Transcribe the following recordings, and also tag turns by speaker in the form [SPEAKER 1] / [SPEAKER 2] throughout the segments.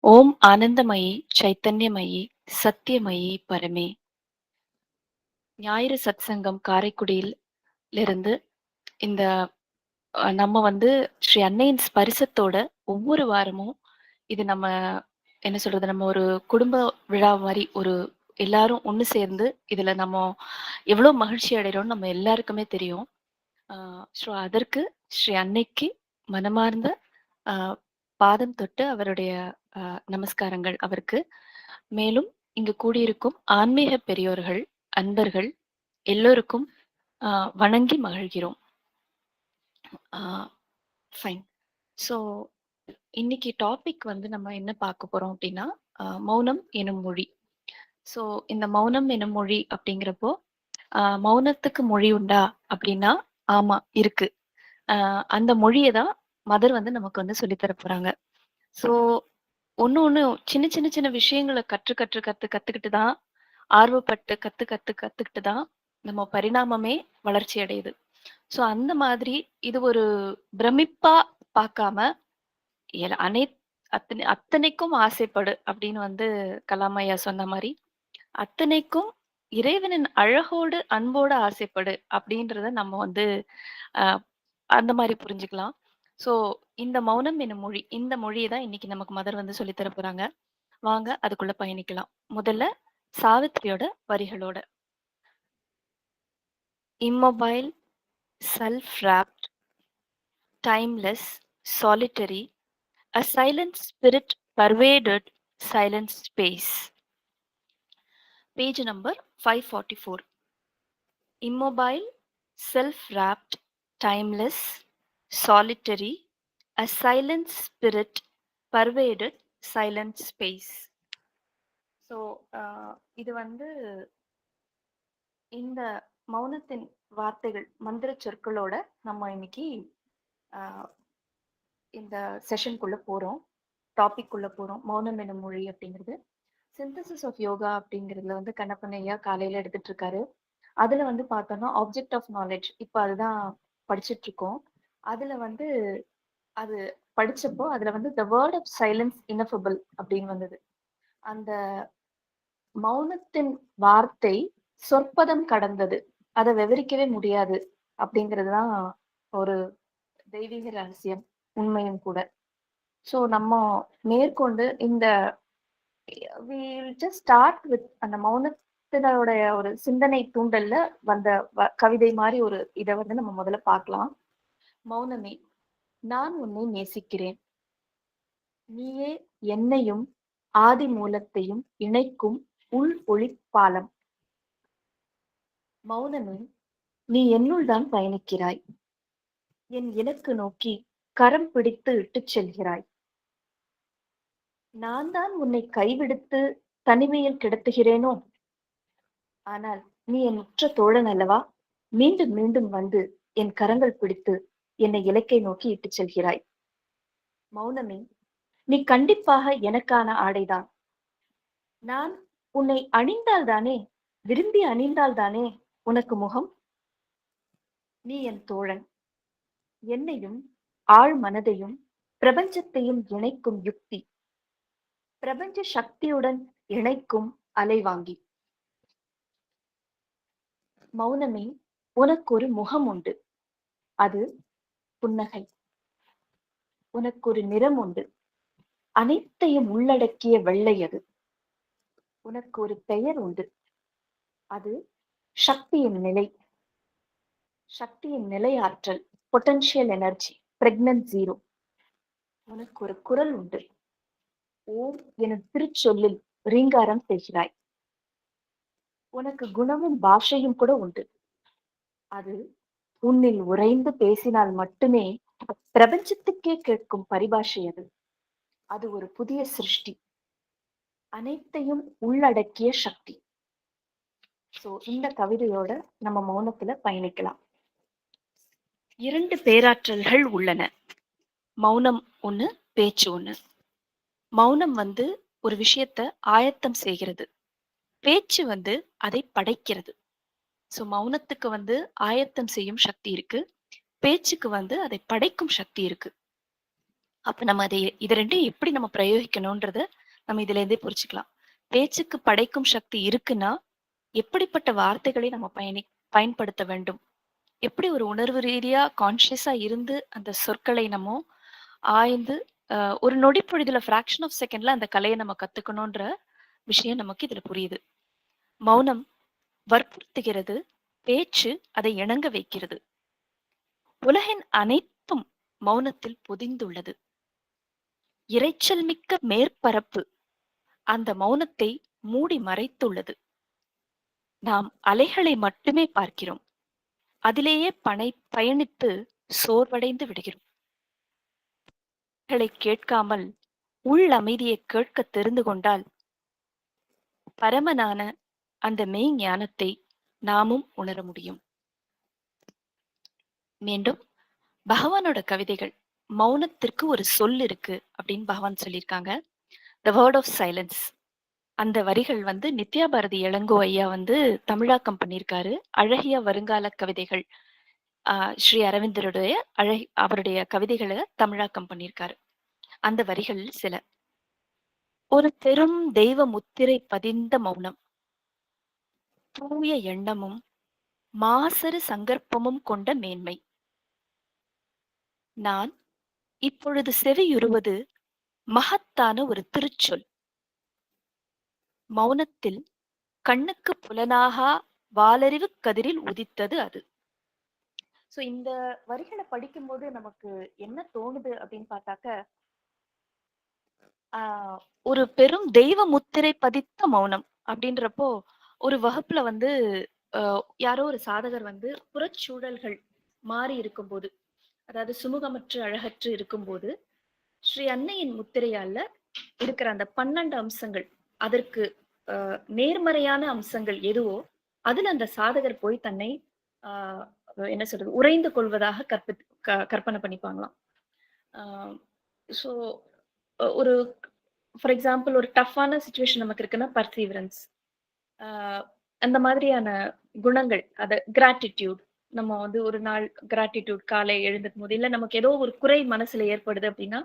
[SPEAKER 1] ஓம் ஆனந்தமயி சைத்தன்யமயி சத்தியமயி பரமே. ஞாயிறு சத்சங்கம் காரைக்குடியில் இருந்து இந்த நம்ம வந்து ஸ்ரீ அன்னையின் ஸ்பரிசத்தோட ஒவ்வொரு வாரமும் இது நம்ம என்ன சொல்றது, நம்ம ஒரு குடும்ப விழா மாரி ஒரு எல்லாரும் ஒண்ணு சேர்ந்து இதுல நம்ம எவ்வளவு மகிழ்ச்சி அடைகிறோம்னு நம்ம எல்லாருக்குமே தெரியும். ஸோ அதற்கு ஸ்ரீ அன்னைக்கு மனமார்ந்த ஆ பாதம் தொட்டு அவருடைய நமஸ்காரங்கள் அவருக்கு. மேலும் இங்கு கூடியிருக்கும் ஆன்மீக பெரியோர்கள், அன்பர்கள் எல்லோருக்கும் அ வணங்கி மகிழ்கிறோம். ஆ ஃபைன். ஸோ இன்னைக்கு டாபிக் வந்து நம்ம என்ன பார்க்க போறோம் அப்படின்னா, மௌனம் எனும் மொழி. ஸோ இந்த மௌனம் எனும் மொழி அப்படிங்கிறப்போ, மௌனத்துக்கு மொழி உண்டா? அப்படின்னா, ஆமா இருக்கு. அ அந்த மொழிய தான் மதர் வந்து நமக்கு வந்து சொல்லி தர போறாங்க. ஸோ ஒண்ணு ஒண்ணு சின்ன சின்ன சின்ன விஷயங்கள கத்துக்கிட்டு தான் ஆர்வப்பட்டு கத்துக்கிட்டு தான் நம்ம பரிணாமமே வளர்ச்சி அடையுது. ஸோ அந்த மாதிரி இது ஒரு பிரமிப்பா பார்க்காம, எல அனை அத்தனைக்கும் ஆசைப்படு அப்படின்னு வந்து கலாம் ஐயா சொன்ன மாரி, அத்தனைக்கும் இறைவனின் அழகோடு, அன்போடு ஆசைப்படு அப்படின்றத நம்ம வந்து அ அந்த மாரி புரிஞ்சுக்கலாம். ஸோ இந்த மௌனம் எனும் மொழி, இந்த மொழிய தான் இன்னைக்கு நமக்கு மதர் வந்து சொல்லி தர போறாங்க. வாங்க அதுக்குள்ள பயணிக்கலாம். முதல்ல சாவித்திரியோட வரிகளோட. Immobile, self-wrapped, timeless, solitary, a silent spirit pervaded silent space. Page number 544. Immobile, self-wrapped, timeless, solitary, a silent spirit pervaded silent space. So இது வந்து இந்த மௌனத்தின் வார்த்தைகள், மந்திர சொற்களோட நம்ம இன்னைக்கு ஆஹ் இந்த செஷனுக்குள்ள போறோம். டாபிக் குள்ள போறோம். மௌனம் எனும் மொழி அப்படிங்கிறது. சிந்தசிஸ் ஆஃப் யோகா அப்படிங்கிறதுல வந்து கண்ணப்பன் ஐயா காலையில எடுத்துட்டு இருக்காரு. அதுல வந்து பார்த்தோம்னா ஆப்ஜெக்ட் ஆஃப் நாலேஜ் இப்ப அதுதான் படிச்சுட்டு இருக்கோம். அதுல வந்து அது படிச்சப்போ அதுல வந்து த வேர்ட் ஆஃப் சைலன்ஸ் இனஃபபிள் அப்படின்னு வந்தது. அந்த மௌனத்தின் வார்த்தை சொற்பதம் கடந்தது. அதை விவரிக்கவே முடியாது அப்படிங்கிறதுதான் ஒரு தெய்வீக ரகசியம், உண்மையும் கூட. ஸோ நம்ம மேற்கொண்டு இந்த ஜஸ்ட் ஸ்டார்ட் வித் அந்த மௌனத்தினுடைய ஒரு சிந்தனை தூண்டல்ல வந்த கவிதை மாதிரி ஒரு இதை வந்து நம்ம முதல்ல பார்க்கலாம். மௌனமே, நான் உன்னை நேசிக்கிறேன். நீயே என்னையும் ஆதி மூலத்தையும் இணைக்கும் உள் ஒளி பாலம். மௌனமே, நீ என்னுள் தான் பயணிக்கிறாய். என் இலக்கு நோக்கி கரம் பிடித்து இட்டுச் செல்கிறாய். நான் தான் உன்னை கைவிடுத்து தனிமையில் கிடத்துகிறேனோ? ஆனால் நீ என் உற்ற தோழன் அல்லவா? மீண்டும் மீண்டும் வந்து என் கரங்கள் பிடித்து என்னை இலக்கை நோக்கி இட்டுச் செல்கிறாய். மௌனமே, நீ கண்டிப்பாக எனக்கான ஆடைதான். நான் உன்னை அணிந்தால்தானே, விரும்பி அணிந்தால்தானே உனக்கு முகம். நீ என் தோழன். என்னையும் ஆழ் மனதையும் பிரபஞ்சத்தையும் இணைக்கும் யுக்தி. பிரபஞ்ச சக்தியுடன் இணைக்கும் அலைவாங்கி. மௌனமே, உனக்கு ஒரு முகம் உண்டு. அது புன்னகை. உனக்கு ஒரு நிறம் உண்டு. அனைத்தையும் உள்ளடக்கிய வெள்ளை அது. உனக்கு ஒரு பெயர் உண்டு. அது சக்தியின் நிலை. சக்தியின் நிலையாற்றல், பொட்டன்ஷியல் எனர்ஜி, பிரெக்னன்ட் ஜீரோ. உனக்கு ஒரு குரல் உண்டு. ஓம் எனும் திருச்சொல்லில் ரீங்காரம் செய்கிறாய். உனக்கு குணமும் பாஷையும் கூட உண்டு. அது உன்னில் உறைந்து பேசினால் மட்டுமே பிரபஞ்சத்துக்கே கேட்கும் பரிபாஷை அது. அது ஒரு புதிய சிருஷ்டி, அனைத்தையும் உள்ளடக்கிய சக்தி. சோ இந்த கவிதையோட நம்ம மௌனத்துல பயணிக்கலாம். 2 பேராற்றல்கள் உள்ளன. மௌனம் ஒண்ணு, பேச்சு ஒண்ணு. மௌனம் வந்து ஒரு விஷயத்த ஆயத்தம் செய்கிறது. பேச்சு வந்து அதை படைக்கிறது. சோ மௌனத்துக்கு வந்து ஆயத்தம் செய்யும் சக்தி இருக்கு. பேச்சுக்கு வந்து அதை படைக்கும் சக்தி இருக்கு. அப்ப நம்ம அதை இது 2யும் எப்படி நம்ம பிரயோகிக்கணும்ன்றத நம்ம இதுலேருந்தே புரிஞ்சுக்கலாம். பேச்சுக்கு படைக்கும் சக்தி இருக்குன்னா, எப்படிப்பட்ட வார்த்தைகளை நம்ம பயன்படுத்த வேண்டும்? எப்படி ஒரு உணர்வு ரீதியா கான்ஷியஸா இருந்து அந்த சொற்களை நம்ம ஆய்ந்து ஒரு நொடி பொழுதுல ஃபிராக்ஷன் ஆஃப் செகண்ட்ல அந்த கலைய நம்ம கத்துக்கணுன்ற விஷயம் நமக்கு இதுல புரியுது. மௌனம் வற்புறுத்துகிறது, பேச்சு அதை இணங்க வைக்கிறது. உலகின் அனைத்தும் மௌனத்தில் பொதிந்துள்ளது. இரைச்சல் மிக்க மேற்பரப்பு அந்த மௌனத்தை மூடி மறைத்துள்ளது. நாம் அலைகளை மட்டுமே பார்க்கிறோம். அதிலேயே பயணித்து சோர்வடைந்து விடுகிறோம். களை கேட்காமல் உள் அமைதியை கேட்க தெரிந்து கொண்டால் பரமனான அந்த மெய் ஞானத்தை நாமும் உணர முடியும். மீண்டும் பகவானோட கவிதைகள் மௌனத்திற்கு ஒரு சொல் இருக்கு அப்படின்னு பகவான் சொல்லியிருக்காங்க. The word of silence. அந்த வரிகள் வந்து நித்யா பாரதி இளங்கோ ஐயா வந்து தமிழாக்கம் பண்ணியிருக்காரு. அழகிய வருங்கால கவிதைகள் ஸ்ரீ அரவிந்தருடைய அவருடைய கவிதைகளை தமிழாக்கம் பண்ணியிருக்காரு. அந்த வரிகள் சில. ஒரு பெரும் தெய்வ முத்திரை பதிந்த மௌனம், தூய எண்ணமும் மாசறு சங்கற்பமும் கொண்ட மேன்மை. நான் இப்பொழுது செவியுறுவது மகத்தான ஒரு திருச்சொல். மௌனத்தில் கண்ணுக்கு புலனாகா வாலறிவு கதிரில் உதித்தது அது. சோ இந்த வரிகளை படிக்கும்போது நமக்கு என்ன தோணுது அப்படின்னு பார்த்தாக்க, ஒரு பெரும் தெய்வ முத்திரை பதித்த மௌனம் அப்படின்றப்போ ஒரு வகுப்புல வந்து யாரோ ஒரு சாதகர் வந்து புறச்சூழல்கள் மாறி இருக்கும்போது, அதாவது சுமூகமற்று அழகற்று இருக்கும்போது ஸ்ரீ அன்னையின் முத்திரையால இருக்கிற அந்த 12 அம்சங்கள், அதற்கு நேர்மறையான அம்சங்கள் எதுவோ அதுல அந்த சாதகர் போய் தன்னை ஆஹ் என்ன சொல்றது உறைந்து கொள்வதாக கற்பனை பண்ணிப்பாங்களாம். ஸோ ஒரு ஃபார் எக்ஸாம்பிள் ஒரு டஃப்பான சுச்சுவேஷன் நமக்கு இருக்குன்னா பர்சீவரன்ஸ், அந்த மாதிரியான குணங்கள், அத கிராட்டிடியூட். நம்ம வந்து ஒரு நாள் கிராட்டிடியூட் காலை எழுந்துக்கும் போது, இல்ல நமக்கு ஏதோ ஒரு குறை மனசுல ஏற்படுது அப்படின்னா,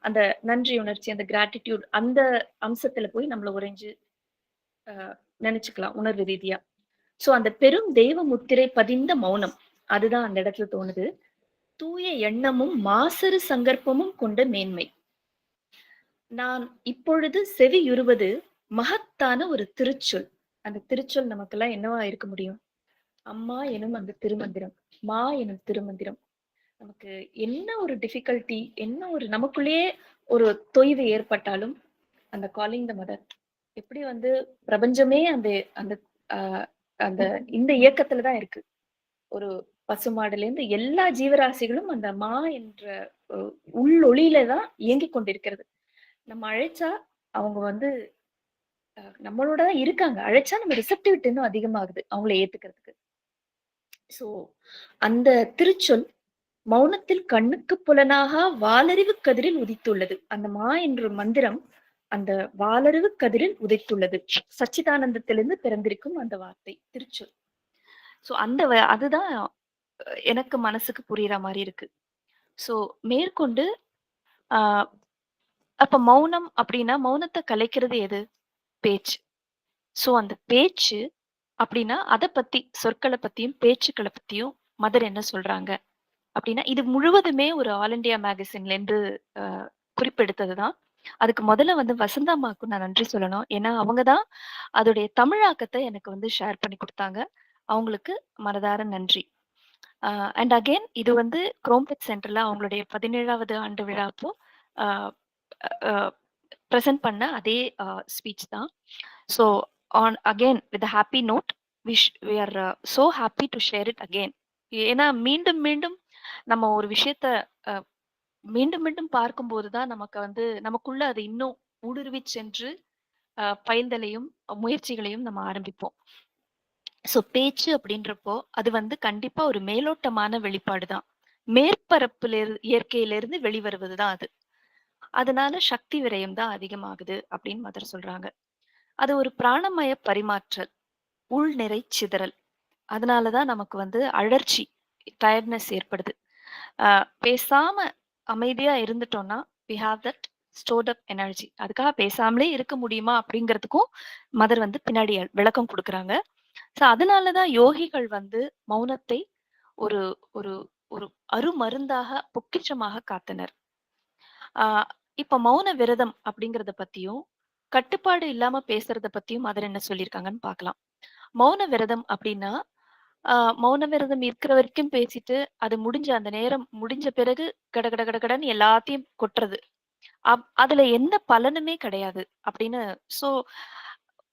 [SPEAKER 1] அந்த நன்றி உணர்ச்சி, அந்த கிராட்டிடியூட் அந்த அம்சத்துல போய் நம்மள உறைஞ்சு நினைச்சுக்கலாம் உணர்வு ரீதியா. சோ அந்த பெரும் தெய்வ முத்திரை பதிந்த மௌனம், அதுதான் அந்த இடத்துல தோணுது. தூய எண்ணமும் மாசறு சங்கற்பமும் கொண்ட மேன்மை. நான் இப்பொழுது செவியுறுவது மகத்தான ஒரு திருச்சொல். அந்த திருச்சொல் நமக்கெல்லாம் என்னவா இருக்க முடியும்? அம்மா எனும் அந்த திருமந்திரம், மா எனும் திருமந்திரம். நமக்கு என்ன ஒரு டிஃபிகல்ட்டி, என்ன ஒரு நமக்குள்ளேயே ஒரு தொய்வு ஏற்பட்டாலும் அந்த காலிங் த மதர், எப்படி வந்து பிரபஞ்சமே அந்த அந்த அந்த இந்த இயக்கத்துலதான் இருக்கு. ஒரு பசுமாடுல இருந்து எல்லா ஜீவராசிகளும் அந்த மா என்ற உள்ளொளியில தான் இயங்கிக் கொண்டிருக்கிறது. நம்ம அழைச்சா அவங்க வந்து நம்மளோட தான் இருக்காங்க. அழைச்சா நம்ம ரிசப்டிவிட்டி இன்னும் அதிகமாகுது அவங்கள ஏத்துக்கிறதுக்கு. சோ அந்த திருச்சொல் மௌனத்தில் கண்ணுக்கு புலனாக வாலறிவு கதிரில் உதித்துள்ளது. அந்த மா என்ற மந்திரம் அந்த வாலறிவு கதிரில் உதைத்துள்ளது. சச்சிதானந்தத்திலிருந்து பிறந்திருக்கும் அந்த வார்த்தை திருச்சொல். சோ அந்த அதுதான் எனக்கு மனசுக்கு புரியுற மாதிரி இருக்கு. சோ மேற்கொண்டு ஆஹ் அப்ப மௌனம் அப்படின்னா மௌனத்தை கலைக்கிறது எது? பேச்சு. சோ அந்த பேச்சு அப்படின்னா அதை பத்தி சொற்களை பத்தியும் பேச்சுக்களை பத்தியும் மதர் என்ன சொல்றாங்க அப்படின்னா, இது முழுவதுமே ஒரு ஆல் இண்டியா மேகசின்ல இருந்து குறிப்பெடுத்ததுதான். அதுக்கு முதல்ல வந்து வசந்தா அம்மாவுக்கு நான் நன்றி சொல்லணும். ஏன்னா அவங்கதான் அதோடைய தமிழாக்கத்தை எனக்கு வந்து ஷேர் பண்ணி கொடுத்தாங்க. அவங்களுக்கு மனதார நன்றி. அண்ட் அகெயின் இது வந்து குரோம்பெட் சென்டர்ல அவங்களுடைய 17வது ஆண்டு விழா அப்போ பிரசன்ட் பண்ண அதே ஸ்பீச் தான். So on again with happy note we are so happy to share it again. ஏன்னா மீண்டும் மீண்டும் நம்ம ஒரு விஷயத்த மீண்டும் மீண்டும் பார்க்கும்போதுதான் நமக்கு வந்து நமக்குள்ள அது இன்னும் ஊடுருவி சென்று பயில்தலையும் முயற்சிகளையும் நம்ம ஆரம்பிப்போம். சோ பேச்சு அப்படின்றப்போ அது வந்து கண்டிப்பா ஒரு மேலோட்டமான வெளிப்பாடுதான். மேற்பரப்புல இயற்கையிலிருந்து வெளிவருவதுதான் அது. அதனால சக்தி விரயம் தான் அதிகமாகுது அப்படின்னு மதர் சொல்றாங்க. அது ஒரு பிராணமய பரிமாற்றல், உள்நிறை சிதறல். அதனாலதான் நமக்கு வந்து அழற்சி, டயர்ட்னஸ் ஏற்படுது. பேசாம அமைதியா இருந்துட்டோம்னா we have that stored up energy. அதுக்காக பேசாமலே இருக்க முடியுமா அப்படிங்கிறதுக்கும் மதர் வந்து பின்னாடி விளக்கம் குடுக்குறாங்க. ஸோ அதனால தான் யோகிகள் வந்து மௌனத்தை ஒரு ஒரு ஒரு அருமருந்தாக, பொக்கிஷமாக காத்தனர். ஆ இப்ப மௌன விரதம் அப்படிங்கிறத பத்தியும், கட்டுப்பாடு இல்லாம பேசுறத பத்தியும் மதர் என்ன சொல்லியிருக்காங்கன்னு பார்க்கலாம். மௌன விரதம் அப்படின்னா, ஆ மௌன விரதம் இருக்கிற வரைக்கும் பேசிட்டு, அது முடிஞ்ச அந்த நேரம் முடிஞ்ச பிறகு கட கட கட கடன்னு எல்லாத்தையும் கொட்டுறது. அதுல எந்த பலனுமே கிடையாது அப்படின்னு. So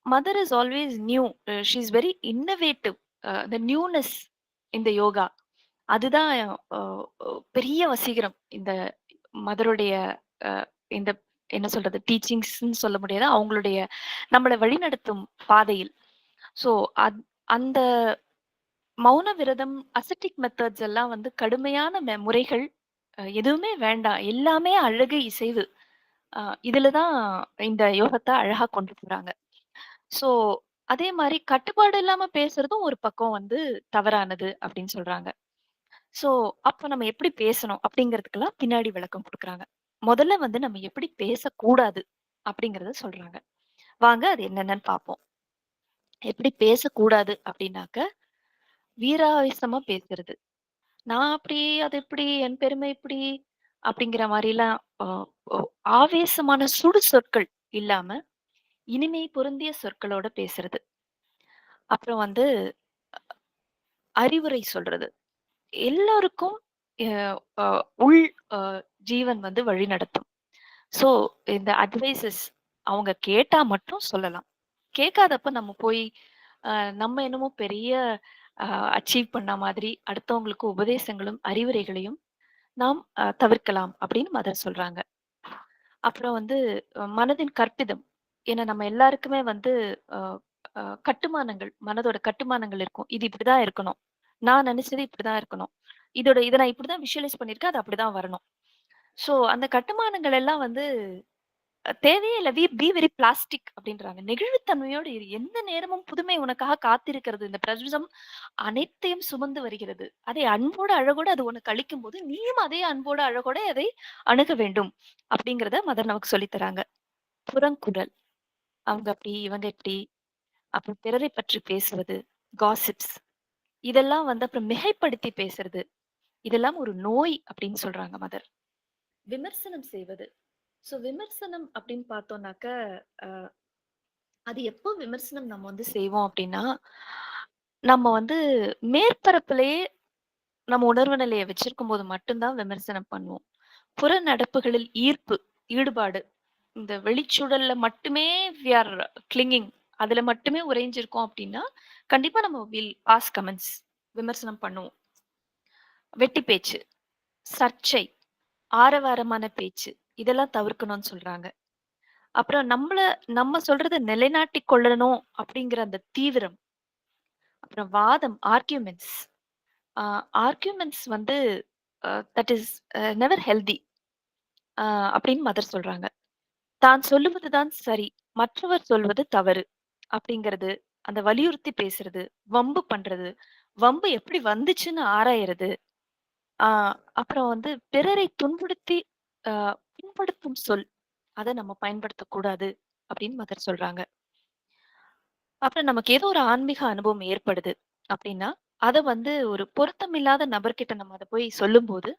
[SPEAKER 1] mother is always new. She is very innovative. The newness இந்த யோகா. அதுதான் அ பெரிய வசீகரம். இந்த மதருடைய அ இந்த என்ன சொல்றது? டீச்சிங்ஸ்ன்னு சொல்ல முடியாது. அவங்களுடைய நம்மள வழிநடத்தும் பாதையில். ஸோ அந்த மௌன விரதம், அசெடிக் மெத்தட்ஸ் எல்லாம் வந்து கடுமையான முறைகள். எதுவுமே வேண்டாம். எல்லாமே அழகு, இசைவு. அ இதுல தான் இந்த யோகத்த அழகா கொண்டு போறாங்க. ஸோ அதே மாரி கட்டுப்பாடு இல்லாம பேசுறதும் ஒரு பக்கம் வந்து தவறானது அப்படின்னு சொல்றாங்க. ஸோ அப்ப நம்ம எப்படி பேசணும் அப்படிங்கிறதுக்கெல்லாம் பின்னாடி விளக்கம் குடுக்குறாங்க. முதல்ல வந்து நம்ம எப்படி பேசக்கூடாது அப்படிங்கிறத சொல்றாங்க. வாங்க அது என்னென்னன்னு பார்ப்போம். எப்படி பேசக்கூடாது அப்படின்னாக்க, வீராவேசமா பேசுறது. நான் அப்படி, அது இப்படி, என் பெருமை இப்படி அப்படிங்கிற மாரிலாம் அ ஒ ஆவேசமான சுடு சொற்கள் இல்லாம, இனிமை பொருந்திய சொற்களோட பேசுறது. அப்புறம் வந்து அறிவுரை சொல்றது. எல்லாருக்கும் அ அ உள் அ ஜீவன் வந்து வழிநடத்தும். ஸோ இந்த அட்வைஸஸ் அவங்க கேட்டா மட்டும் சொல்லலாம். கேட்காதப்ப நம்ம போய் அ நம்ம என்னமோ பெரிய அ அச்சீவ் பண்ண மாதிரி அடுத்தவங்களுக்கு உபதேசங்களும், அறிவுரைகளையும் நாம் தவிர்க்கலாம் அப்படின்னு மதர் சொல்றாங்க. அப்புறம் வந்து மனதின் கற்பிதம். ஏன்னா நம்ம எல்லாருக்குமே வந்து அ அ கட்டுமானங்கள், மனதோட கட்டுமானங்கள் இருக்கும். இது இப்படிதான் இருக்கணும். நான் நினைச்சது இப்படிதான் இருக்கணும். இத நான் இப்படிதான் விஷுவலைஸ் பண்ணியிருக்கேன். அது அப்படிதான் வரணும். ஸோ அந்த கட்டுமானங்கள் எல்லாம் வந்து தேவையே இல்ல. பி வெரி பிளாஸ்டிக் அப்படின்றாங்க. நெகிழ்வுத்தன்மையோடு இரு. எந்த நேரமும் புதுமை உனக்காக காத்திருக்கிறது. இந்த பிரபஞ்சம் அனைத்தையும் சுமந்து வருகிறது. அதை அன்போடு, அழகோடு அது உனக்கு அளிக்கும்போது, நீயும் அதே அன்போடு, அழகோட அதை அணுக வேண்டும். அப்படிங்கிறத மதர் நமக்கு சொல்லி தராங்க. புறங்குரல். அவங்க அப்படி, இவங்க இப்படி, அப்புறம் பிறரை பற்றி பேசுவது, காசிப்ஸ். இதெல்லாம் வந்து அப்புறம் மிகைப்படுத்தி பேசுறது. இதெல்லாம் ஒரு நோய் அப்படின்னு சொல்றாங்க மதர். விமர்சனம் செய்வது. சோ விமர்சனம் அப்படின்னு பார்த்தோம்னாக்க, அ அது எப்போ விமர்சனம் நம்ம வந்து செய்வோம் அப்படின்னா, நம்ம வந்து மேற்பரப்பிலேயே நம்ம உணர்வு நிலைய வச்சிருக்கும்போது மட்டும் தான் விமர்சனம் பண்ணுவோம். புற நடப்புகளில் ஈடுபாடு. இந்த வெளிச்சூழல்ல மட்டுமே வி ஆர் கிளிங்கிங். அதுல மட்டுமே உறைஞ்சிருக்கோம் அப்படின்னா, கண்டிப்பா நம்ம வில் பாஸ் கமெண்ட்ஸ். விமர்சனம் பண்ணுவோம். வெட்டி பேச்சு, சர்ச்சை, ஆரவாரமான பேச்சு இதெல்லாம் தவிர்க்கணும்னு சொல்றாங்க. அப்புறம் நம்ம சொல்றத நிலைநாட்டிக் கொள்ளணும் அப்படிங்கிற அந்த தீவிரம். அப்புறம் வாதம், ஆர்கியூமென்ட்ஸ். ஆ ஆர்கியூமென்ட்ஸ் வந்து தட் இஸ் நெவர் ஹெல்தி அ அப்படின்னு மதர் சொல்றாங்க. தான் சொல்லுவது தான் சரி, மற்றவர் சொல்வது தவறு அப்படிங்கிறது, அந்த வலியுறுத்தி பேசுறது, வம்பு பண்றது, வம்பு எப்படி வந்துச்சுன்னு ஆராயறது, ஆ அப்புறம் வந்து பிறரை துன்புறுத்தி அ புண்படுத்தும் சொல், அத நம்ம பயன்படுத்தக்கூடாது அப்படின்னு மதர் சொல்றாங்க. அப்புறம் நமக்கு ஏதோ ஒரு ஆன்மீக அனுபவம் ஏற்படுது அப்படின்னா, அத வந்து ஒரு பொருத்தமில்லாத நபர்கிட்ட நம்ம அத போய் சொல்லும்போது,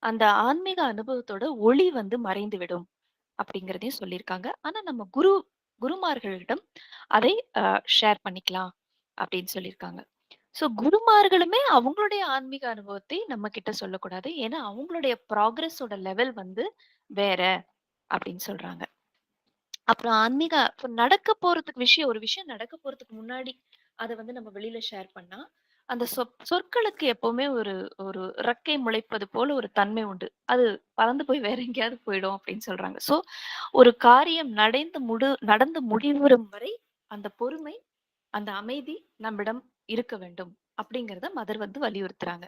[SPEAKER 1] அந்த ஆன்மீக அனுபவத்தோட ஒளி வந்து மறைந்துவிடும் அப்படிங்கிறதையும் சொல்லியிருக்காங்க. ஆனா நம்ம குருமார்களிடம் அதை ஷேர் பண்ணிக்கலாம் அப்படின்னு சொல்லியிருக்காங்க. ஸோ குருமார்களுமே அவங்களுடைய ஆன்மீக அனுபவத்தை நம்ம கிட்ட சொல்லக்கூடாது. ஏன்னா அவங்களுடைய ப்ராக்ரஸோட லெவல் வந்து வேற அப்படின்னு சொல்றாங்க. அப்புறம் ஆன்மீக இப்ப ஒரு விஷயம் நடக்க போறதுக்கு முன்னாடி, அத வந்து நம்ம வெளியில ஷேர் பண்ணா, அந்த சொற்களுக்கு எப்பவுமே ஒரு ஒரு ரெக்கை முளைப்பது போல ஒரு தன்மை உண்டு. அது பறந்து போய் வேற எங்கேயாவது போயிடும் அப்படின்னு சொல்றாங்க. ஸோ ஒரு காரியம் நடந்து முடிவுறும் வரை அந்த பொறுமை, அந்த அமைதி நம்மிடம் இருக்க வேண்டும். அப்படிங்கிறத மதர் வந்து வலியுறுத்துறாங்க.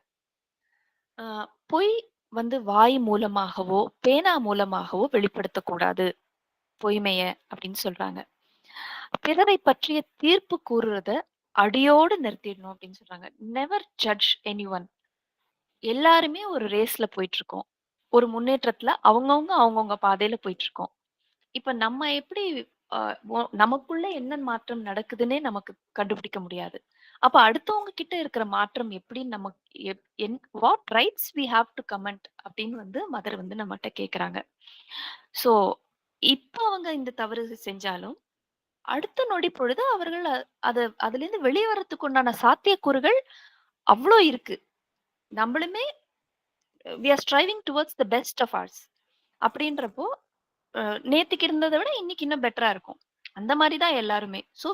[SPEAKER 1] ஆ பொய் வந்து வாய் மூலமாகவோ, பேனா மூலமாகவோ வெளிப்படுத்தக்கூடாது. பொய்மைய அப்படின்னு சொல்றாங்க. பிறரை பற்றிய தீர்ப்பு கூறுறத அடியோடு நிறுத்திடணும் அப்படின்னு சொல்றாங்க. Never judge anyone. எல்லாருமே ஒரு ரேஸ்ல போயிட்டு இருக்கோம். ஒரு முன்னேற்றத்துல அவங்கவங்க பாதையில போயிட்டு இருக்கோம். இப்ப நம்ம எப்படி நமக்குள்ள என்ன மாற்றம் நடக்குதுன்னே நமக்கு கண்டுபிடிக்க முடியாது. அப்ப அடுத்தவங்க கிட்ட இருக்கிற மாற்றம் எப்படின்னு நமக்கு what rights we have to comment அப்படின்னு வந்து மதர் வந்து நம்மகிட்ட கேக்குறாங்க. சோ இப்ப அவங்க இந்த தவறு செஞ்சாலும் அடுத்த நொடி பொழுது அவர்கள் அதிலிருந்து வெளிய வரதுக்கு உண்டான சாத்தியக்கூறுகள் அவ்ளோ இருக்கு. நம்மளுமே we are striving towards the best of ours அப்படின்றப்போ நேத்துக்கு இருந்தத விட இன்னைக்கு இன்னும் பெட்டரா இருக்கும். அந்த மாரி தான் எல்லாருமே. So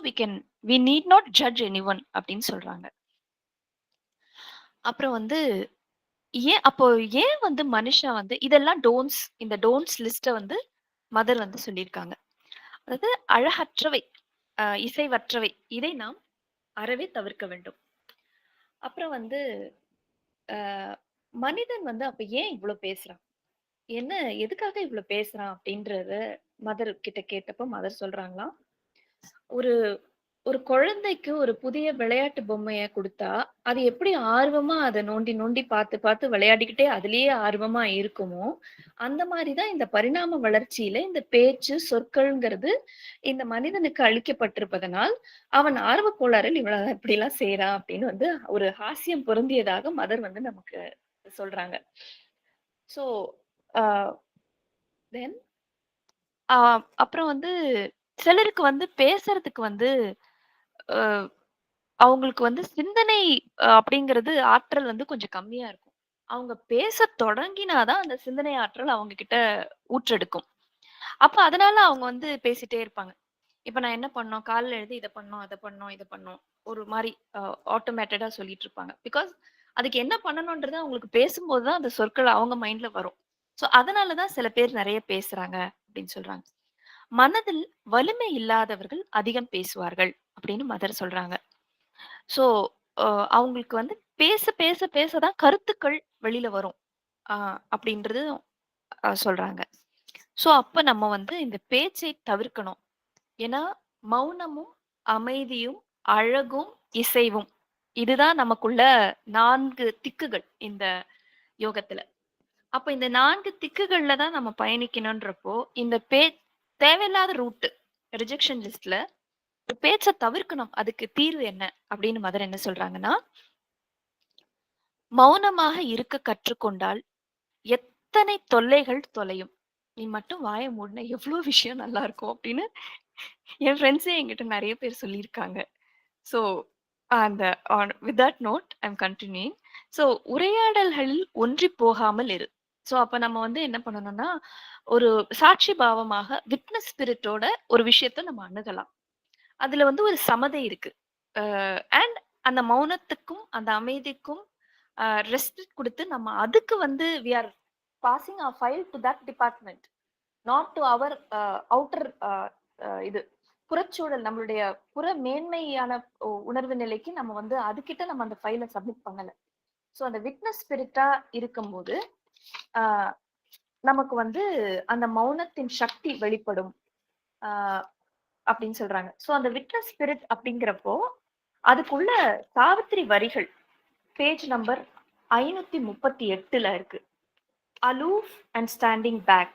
[SPEAKER 1] we need not judge anyone அப்படின்னு சொல்றாங்க. அப்புறம் வந்து அப்போ ஏன் வந்து மனுஷன் வந்து இதெல்லாம் இந்த டோன்ட்ஸ் லிஸ்ட்ட வந்து மதர் வந்து சொல்லியிருக்காங்க. அதாவது அழகற்றவை, இசைவற்றவை இதை நாம் அறவே தவிர்க்க வேண்டும். அப்புறம் வந்து அ மனிதன் வந்து அப்ப ஏன் இவ்ளோ பேசுறான்? என்ன எதுக்காக இவ்ளோ பேசுறான்? அப்படின்றத மதர் கிட்ட கேட்டப்போ மதர் சொல்றாங்களாம். ஒரு ஒரு குழந்தைக்கு ஒரு புதிய விளையாட்டு பொம்மைய குடுத்தா, அது எப்படி ஆர்வமா அத நோண்டி நோண்டி பார்த்து பார்த்து விளையாடிக்கிட்டே அதிலேயே ஆர்வமா இருக்குமோ, அந்த மாரி தான் இந்த பரிணாம வளர்ச்சியில இந்த பேச்சு, சொற்கள்ங்கிறது இந்த மனிதனுக்கு அளிக்கப்பட்டிருப்பதனால், அவன் ஆர்வக் கோளாறில் இப்படிலாம் செய்றான் அப்படின்னு வந்து ஒரு ஹாஸ்யம் பொருந்தியதாக மதர் வந்து நமக்கு சொல்றாங்க. ஸோ அ தென் அ அப்புறம் வந்து சிலருக்கு வந்து பேசுறதுக்கு வந்து அ அவங்களுக்கு வந்து சிந்தனை அப்படிங்கிறது ஆற்றல் வந்து கொஞ்சம் கம்மியா இருக்கும். அவங்க பேசத் தொடங்கினா தான் அந்த சிந்தனை ஆற்றல் அவங்க கிட்ட ஊற்றெடுக்கும். அப்ப அதனால அவங்க வந்து பேசிட்டே இருப்பாங்க. இப்ப நான் என்ன பண்ணோம், காலைல எழுந்து இத பண்ணோம், அத பண்ணோம், இத பண்ணோம். ஒரு மாரி ஆட்டோமேட்டடா சொல்லிட்டு இருப்பாங்க. பிகாஸ் அதுக்கு என்ன பண்ணணும்ன்றது அவங்களுக்கு பேசும்போது தான் அந்த சொற்கள் அவங்க மைண்ட்ல வரும். சோ அதனால தான் சில பேர் நெறைய பேசுறாங்க அப்படின்னு சொல்றாங்க. மனதில் வலிமை இல்லாதவர்கள் அதிகம் பேசுவார்கள் அப்படின்னு மதர் சொல்றாங்க. ஸோ அ அவங்களுக்கு வந்து பேச தான் கருத்துக்கள் வெளில வரும். அ அப்படின்றது சொல்றாங்க. ஸோ அப்ப நம்ம வந்து இந்த பேச்சை தவிர்க்கணும். ஏன்னா, மௌனமும், அமைதியும், அழகும், இசைவும் இதுதான் நமக்குள்ள 4 திக்குகள் இந்த யோகத்துல. அப்ப இந்த 4 திக்குகள்ல தான் நம்ம பயணிக்கணுன்றப்போ, இந்த தேவையில்லாத ரிஜெக்ஷன் லிஸ்ட்ல பேச்ச தவிர்க்கணும். அதுக்கு தீர்வு என்ன? அப்படின்னு மதர் என்ன சொல்றாங்கன்னா, மௌனமாக இருக்க கற்றுக்கொண்டால் எத்தனை தொல்லைகள் தொலையும். நீ மட்டும் வாய மூடுனா எவ்ளோ விஷயம் நல்லா இருக்கும் அப்படின்னு என் ஃப்ரெண்ட்ஸே என்கிட்ட நெறைய பேர் சொல்லியிருக்காங்க. ஸோ அந்த with that note I am continuing. So உரையாடல்களில் ஒன்றிப் போகாமல் இரு. ஸோ அப்ப நம்ம வந்து என்ன பண்ணணும்னா, ஒரு சாட்சி பாவமாக விட்னஸ் ஸ்பிரிட்டோட ஒரு விஷயத்த நம்ம அணுகலாம். அதுல வந்து ஒரு சமதை இருக்கு. அ அண்ட் அந்த மௌனத்துக்கும், அந்த அமைதிக்கும் ரெஸ்பெக்ட் குடுத்து நம்ம அதுக்கு வந்து we are passing our file to that department. Not to our outer இது புறச்சூழல் நம்மளுடைய புற மேன்மையான உணர்வு நிலைக்கு நம்ம வந்து அதுகிட்ட நம்ம அந்த ஃபைல சப்மிட் பண்ணல. ஸோ அந்த விட்னஸ் ஸ்பிரிட்டா இருக்கும்போது ஆஹ் நமக்கு வந்து அந்த மௌனத்தின் சக்தி வெளிப்படும் ஆஹ் அப்படின்னு சொல்றாங்க. ஸோ அந்த விட்னஸ் ஸ்பிரிட் அப்படிங்கிறப்போ அதுக்குள்ள சாவித்திரி வரிகள் பேஜ் நம்பர் 538ல இருக்கு. Aloof and standing back,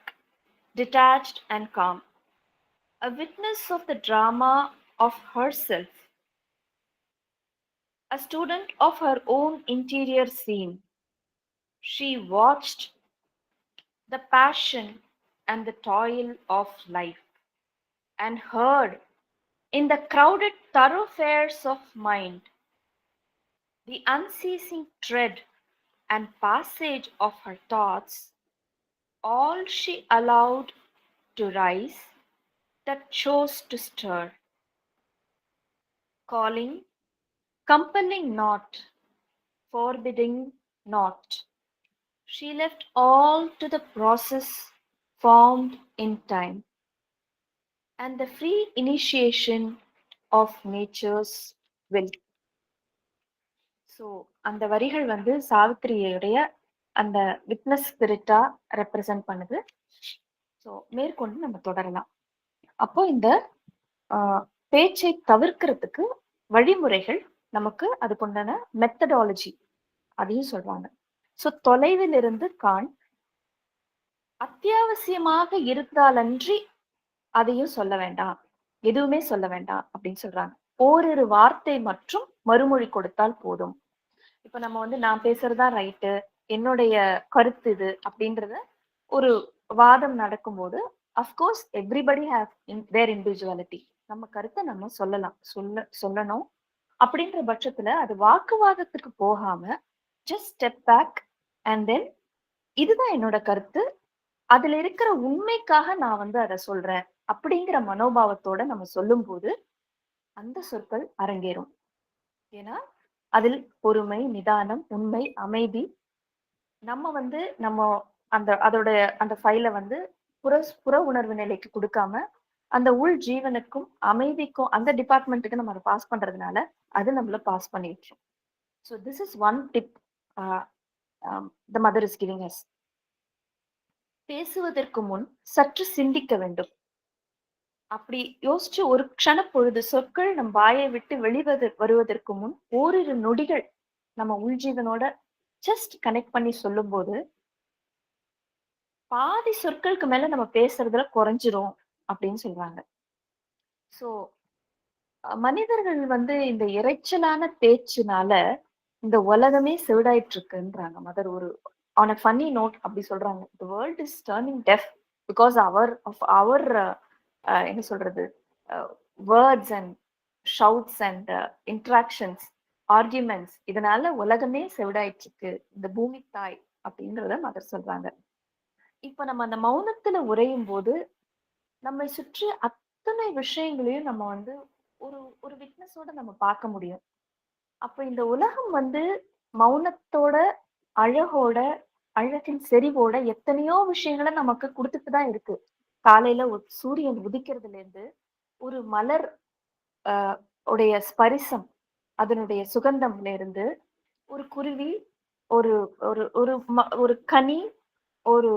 [SPEAKER 1] detached and calm, a witness of the drama of herself, a student of her own interior scene. She watched the passion and the toil of life and heard in the crowded thoroughfares of mind the unceasing tread and passage of her thoughts, all she allowed to rise that chose to stir, calling, compelling not, forbidding not. She left all to the process formed in time and the free initiation of nature's will. So அந்த வரிகள் வந்து சாவித்திரியுடைய அந்த witness ஸ்பிரிட்டா represent பண்ணுது. So மேற்கொண்டு நம்ம தொடரலாம். அப்போ இந்த பேச்சை தவிர்க்கிறதுக்கு வழிமுறைகள் நமக்கு அதுக்குண்டான மெத்தடாலஜி அதையும் சொல்றாங்க. ஸோ தொலைவில் இருந்து காண், அத்தியாவசியமாக இருந்தாலன்றி அதையும் சொல்ல வேண்டாம். எதுவுமே சொல்ல வேண்டாம் அப்படின்னு சொல்றாங்க. ஓரிரு வார்த்தை மற்றும் மறுமொழி கொடுத்தால் போதும். இப்ப நம்ம வந்து நான் பேசுறதுதான் ரைட்டு. என்னுடைய கருத்து இது அப்படின்றத ஒரு வாதம் நடக்கும்போது, of course everybody have their individuality. நம்ம கருத்த நம்ம சொல்லலாம். சொல்லணும். அப்படின்ற பட்சத்துல அது வாக்குவாதத்துக்கு போகாம, just step back and then இதுதான் என்னோட கருத்து. அதுல இருக்கிற உண்மைக்காக நான் வந்து அத சொல்றேன். அப்படிங்கிற மனோபாவத்தோட நம்ம சொல்லும்போது, அந்த சொற்கள் அரங்கேறும். ஏன்னா, அதில் பொறுமை, நிதானம், உண்மை, அமைதி நம்ம வந்து அதோட அந்த ஃபைல வந்து புற உணர்வு நிலைக்கு குடுக்காம, அந்த உள் ஜீவனுக்கும், அமைதிக்கும் அந்த டிபார்ட்மென்ட்க்கு நம்ம அத பாஸ் பண்றதுனால, அது நம்மள பாஸ் பண்ணி விட்டுரும். So this is one tip a the mother is giving us. பேசுவதற்கு முன் சற்று சிந்திக்க வேண்டும். அப்படி யோசிச்சு ஒரு க்ஷணப்பொழுது சொற்கள் நம் வாயை விட்டு வருவதற்கு முன் ஓரிரு நொடிகள் நம்ம உள்ஜீவனோட ஜஸ்ட் கனெக்ட் பண்ணி சொல்லும்போது, பாதி சொற்களுக்கு மேல நம்ம பேசுறதுல குறைஞ்சிரும் அப்படின்னு சொல்றாங்க. சோ மனிதர்கள் வந்து இந்த இரைச்சலான பேச்சுனால இந்த உலகமே செவிடாயிட்டு இருக்குன்றாங்க. மதர் ஒரு ஆன் அ ஃபன்னி நோட் அப்படி சொல்றாங்க. The world is turning deaf because our என்ன சொல்றது words and shouts and interactions arguments இதனால உலகமே செவிடாயிட்டு இருக்கு. இந்த பூமி தாய் அப்படின்றத மதர் சொல்றாங்க. இப்ப நம்ம அந்த மௌனத்துல உரையும் போது நம்மை சுற்றி அத்தனை விஷயங்களையும் நம்ம வந்து ஒரு ஒரு விட்னஸோட நம்ம பார்க்க முடியும். அப்ப இந்த உலகம் வந்து மௌனத்தோட, அழகோட, அழகின் செறிவோட எத்தனையோ விஷயங்கள நமக்கு குடுத்துட்டு தான் இருக்கு. காலையில சூரியன் உதிக்கிறதுல இருந்து, ஒரு மலர் அ உடைய ஸ்பரிசம், அதனுடைய சுகந்தம்ல இருந்து, ஒரு குருவி, ஒரு ஒரு ஒரு ஒரு கனி, ஒரு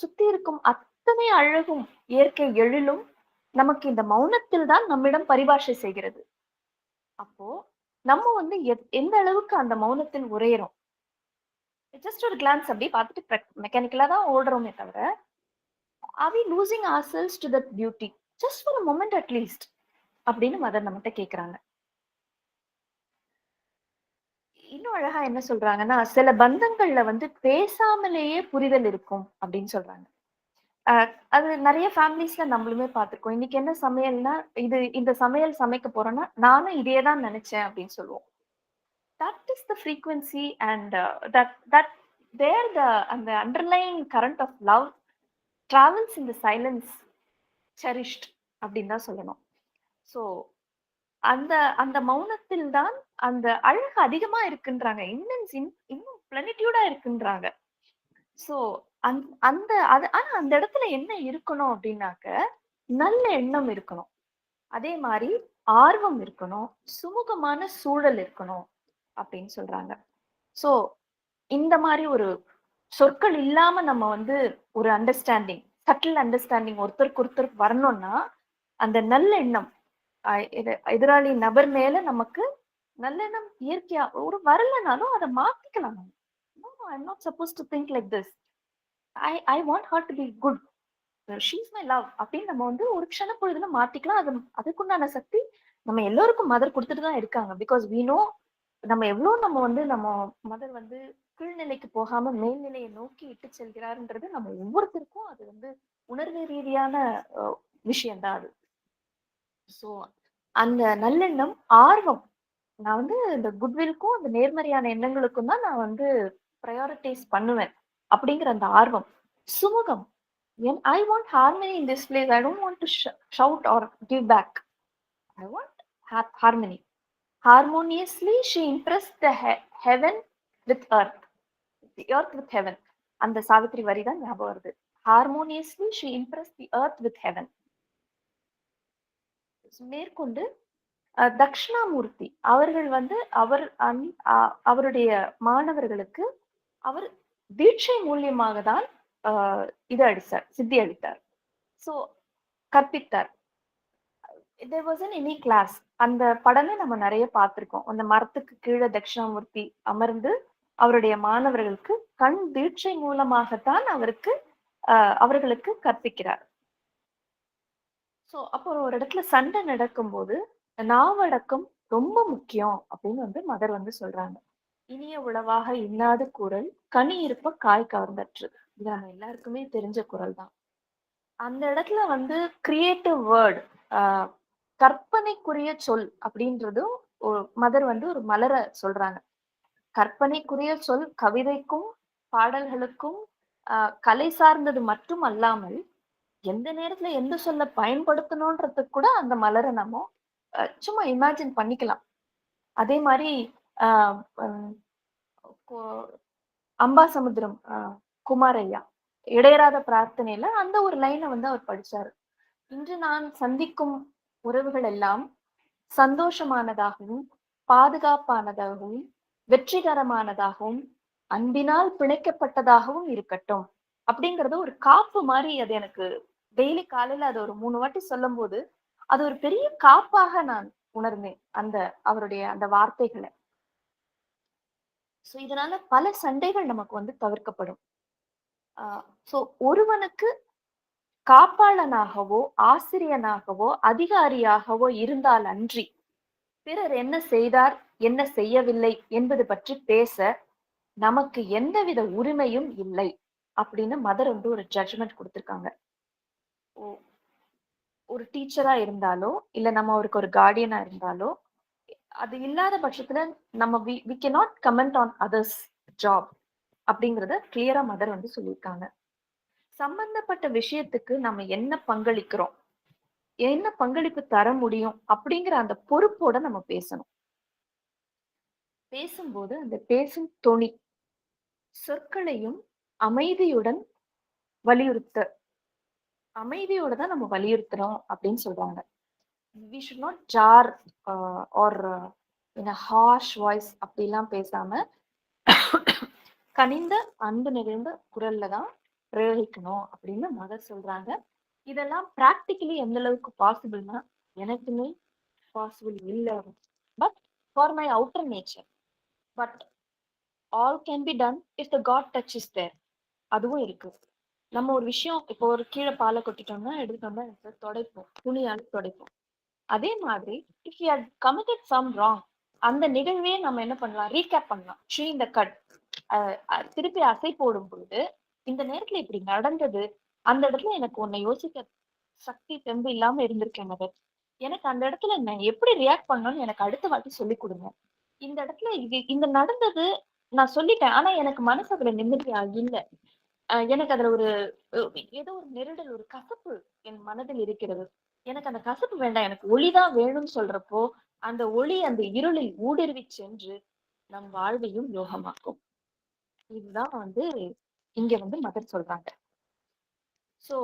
[SPEAKER 1] சுத்தி இருக்கும் அத்தனை அழகும், இயற்கை எழிலும் நமக்கு இந்த மௌனத்தில் தான் நம்மிடம் பரிபாஷை செய்கிறது. அப்போ நம்ம வந்து எந்த அளவுக்கு அந்த மௌனத்தில் உரையிறோம். ஜஸ்ட் ஒரு கிளான்ஸ் அப்படியே பார்த்துட்டு மெக்கானிக்கலா தான் ஓடுறோமே தவிர, are we losing ourselves to that beauty? just for a moment at least அப்படின்னு மதர் நம்மகிட்ட கேக்குறாங்க. இன்னும் அழகா என்ன சொல்றாங்கன்னா, சில பந்தங்கள்ல வந்து பேசாமலேயே புரிதல் இருக்கும் அப்படின்னு சொல்றாங்க. அது நெறைய ஃபேமிலீஸ்ல நம்மளுமே பார்த்திருக்கோம். இன்னைக்கு என்ன சமையல்னா, இந்த சமையல் சமைக்க போறோம்னா, நானும் இதே தான் நெனச்சேன் அப்படின்னு சொல்லுவோம். That is the frequency and that there the underlying current of love travels in the silence cherished அப்படின்னு தான் சொல்லணும். ஸோ அந்த அந்த மௌனத்தில் தான் அந்த அழகு அதிகமா இருக்குன்றாங்க. இன்னும் பிளனிட்யூடா இருக்குன்றாங்க. ஸோ அந்த ஆனா அந்த இடத்துல என்ன இருக்கணும் அப்படின்னாக்க, நல்ல எண்ணம் இருக்கணும். அதே மாரி ஆர்வம் இருக்கணும். சுமூகமான சூழல் இருக்கணும் அப்படின்னு சொல்றாங்க. ஸோ இந்த மாரி ஒரு சொற்கள் இல்லாம நம்ம வந்து ஒரு சட்டில் அண்டர்ஸ்டாண்டிங் ஒருத்தருக்கு ஒருத்தர் வரணும்னா, அந்த நல்லெண்ணம் எதிராளி நபர் மேல நமக்கு நல்லெண்ணம் இயற்கையா ஒரு வரலனாலும் அத மாத்திக்கலாம் நம்ம. No, I am not suppose to think like this. I want her to be good. She is my love அப்படின்னு நம்ம வந்து ஒரு க்ஷண பொழுதுல மாத்திக்கலாம். அதுக்குண்டான சக்தி நம்ம எல்லோருக்கும் மதர் குடுத்துட்டு தான் இருக்காங்க. பிகாஸ் வி நோ நம்ம வந்து நம்ம மதர் வந்து கீழ்நிலைக்கு போகாம மேல்நிலையை நோக்கி இட்டு செல்கிறார்ன்றது நம்ம ஒவ்வொருத்தருக்கும் அது வந்து உணர்வு ரீதியான விஷயம் தான் அது. சோ அந்த நல்லெண்ணம், ஆர்வம் நான் வந்து இந்த குட்வில்க்கும் அந்த நேர்மறையான எண்ணங்களுக்கும் தான் நான் வந்து ப்ரையாரிட்டைஸ் பண்ணுவேன். அப்படிங்கிற அந்த ஆர்வம், சுமூகம். I want harmony in this place. I don't want to shout or give back. I want harmony. Harmoniously she impressed the heaven with earth. The earth with heaven. அந்த சாவித்திரி வரி தான் ஞாபகம் வருது. Harmoniously she impressed the earth with heaven. மேற்கொண்டு தக்ஷணாமூர்த்தி அவர்கள் வந்து அவருடைய மாணவர்களுக்கு அவர் தீட்சை மூலியமாக தான் இது அளித்தார், சித்தி அளித்தார். சோ கற்பித்தார். there wasn't any class. அந்த படமே நம்ம நிறைய பார்த்திருக்கோம். அந்த மரத்துக்கு கீழே தட்சிணாமூர்த்தி அமர்ந்து அவருடைய மாணவர்களுக்கு கண் தீட்சை மூலமாகத்தான் அவருக்கு அவர்களுக்கு கற்பிக்கிறார். சோ அப்போ ஒரு இடத்துல சண்டை நடக்கும்போது நாவடக்கம் ரொம்ப முக்கியம் அப்படின்னு வந்து மதர் வந்து சொல்றாங்க. இனிய உளவாக இன்னாது குரல் கனி இருப்ப காய் கவர்ந்தற்று. இது நம்ம எல்லாருக்குமே தெரிஞ்ச குரல் தான். அந்த இடத்துல வந்து கிரியேட்டிவ் வேர்ட், கற்பனைக்குரிய சொல் அப்படின்றதும் மதர் வந்து ஒரு மலர சொல்றாங்க. கற்பனைக்குரிய சொல் கவிதைக்கும் பாடல்களுக்கும் கலை சார்ந்தது மட்டும் அல்லாமல் எந்த நேரத்துல எந்த சொல்ல பயன்படுத்தணும்ன்றதுக்கு கூட அந்த மலரை நம்ம சும்மா இமேஜின் பண்ணிக்கலாம். அதே மாதிரி ஆஹ் உம் அம்பாசமுத்திரம் குமாரையா இடையராத பிரார்த்தனையில அந்த ஒரு லைனை வந்து அவர் படிச்சாரு. இன்று நான் சந்திக்கும் உறவுகள் எல்லாம் சந்தோஷமானதாகவும் பாதுகாப்பானதாகவும் வெற்றிகரமானதாகவும் அன்பினால் பிணைக்கப்பட்டதாகவும் இருக்கட்டும் அப்படிங்கறது ஒரு காப்பு மாதிரி. அது எனக்கு டெய்லி காலையில அது ஒரு 3 வாட்டி சொல்லும் போது அது ஒரு பெரிய காப்பாக நான் உணர்ந்தேன் அந்த அவருடைய அந்த வார்த்தைகளை. சோ இதனால பல சண்டைகள் நமக்கு வந்து தவிர்க்கப்படும். சோ ஒருவனுக்கு காப்பாளனாகவோ ஆசிரியனாகவோ அதிகாரியாகவோ இருந்தால் அன்றி பிறர் என்ன செய்தார் என்ன செய்யவில்லை என்பது பற்றி பேச நமக்கு எந்தவித உரிமையும் இல்லை அப்படின்னு மதர் வந்து ஒரு ஜட்ஜ்மெண்ட் கொடுத்திருக்காங்க. ஒரு டீச்சரா இருந்தாலோ இல்ல நம்ம அவருக்கு ஒரு கார்டியனா இருந்தாலோ அது இல்லாத பட்சத்துல நம்ம we can not comment on others job அப்படிங்கறத கிளியரா மதர் வந்து சொல்லியிருக்காங்க. சம்பந்தப்பட்ட விஷயத்துக்கு நம்ம என்ன பங்களிக்கிறோம், என்ன பங்களிப்பு தர முடியும் அப்படிங்கிற அந்த பொறுப்போட நம்ம பேசணும். பேசும்போது அந்த பேசும் தொனி சொற்களையும் அமைதியுடன் அமைதியோட தான் நம்ம வலியுறுத்துறோம் அப்படின்னு சொல்றாங்க. we should not jar or in a harsh voice அப்படிலாம் பேசாம கனிந்த அன்பு நிறைந்த குரல்ல தான் பிரயோகிக்கணும் அப்படின்னு மதர் சொல்றாங்க. இதெல்லாம் பிராக்டிக்கலி எந்த அளவுக்கு பாசிபிள்னா எனக்குமே பாசிபிள் இல்லை. But for my outer nature but all can be done if the god touch is there. அதுவும் இருக்கு. நம்ம ஒரு விஷயம் இப்போ ஒரு கீழே பாலை கொட்டிட்டோம்னா எடுத்துட்டோம்னா துடைப்போம், துணியால துடைப்போம். அதே மாதிரி if you had committed some wrong அந்த நிகழ்வே நம்ம என்ன பண்ணலாம், ரீகேப் பண்ணலாம். இந்த கட் திருப்பி அசை போடும் பொழுது இந்த நேரத்துல இப்படி நடந்தது, அந்த இடத்துல எனக்கு உன்னை யோசிக்க சக்தி தெம்பு இல்லாம இருந்திருக்கேன் மதர். எனக்கு அந்த இடத்துல நான் எப்படி ரியாக்ட் பண்ணணும்னு எனக்கு அடுத்த வாட்டி சொல்லி கொடுங்க. இந்த இடத்துல இந்த நடந்தது நான் சொல்லிட்டேன், ஆனா எனக்கு மனசு அதுல நிம்மதியா இல்ல. எனக்கு அதுல ஒரு ஏதோ ஒரு நெருடல், ஒரு கசப்பு என் மனதில் இருக்கிறது. எனக்கு அந்த கசப்பு வேண்டாம், எனக்கு ஒளிதான் வேணும்னு சொல்றப்போ அந்த ஒளி அந்த இருளில் ஊடுருவி சென்று நம் வாழ்வையும் யோகமாக்கும். இதுதான் வந்து இங்க வந்து மதர் சொல்றாங்க. சோ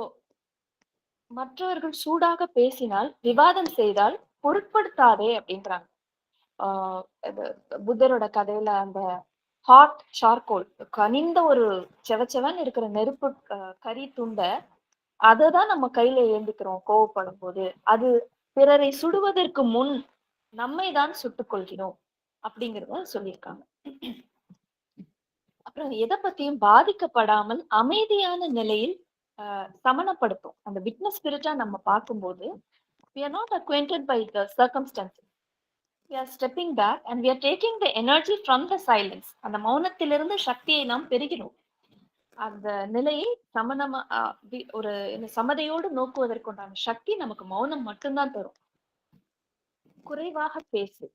[SPEAKER 1] மற்றவர்கள் சூடாக பேசினால் விவாதம் செய்தால் பொருட்படுத்தாதே அப்படின்றாங்க. புத்தரோட கதையில அந்த ஹாட் சார்கோல், கனிந்த ஒரு செவச்செவன் இருக்கிற நெருப்பு கறி துண்ட அததான் நம்ம கையில ஏந்திக்கிறோம் கோவப்படும் போது. அது பிறரை சுடுவதற்கு முன் நம்மை தான் சுட்டுக் கொள்கிறோம் அப்படிங்கிறத சொல்லியிருக்காங்க. அப்புறம் எதை பத்தியும் பாதிக்கப்படாமல் அமைதியான நிலையில் சமணப்படுத்தும். அந்த விட்னஸ் ஸ்பிரிட்டா நம்ம பார்க்கும்போது we are not acquainted by the circumstances. We are stepping back and we are taking the energy from the silence. அந்த மௌனத்திலிருந்து சக்தியை நாம் பெறுகிறோம். அந்த நிலையை சமணமா ஒரு சமதையோடு நோக்குவதற்குண்டான சக்தி நமக்கு மௌனம் மட்டும்தான் தரும். குறைவாக பேசு,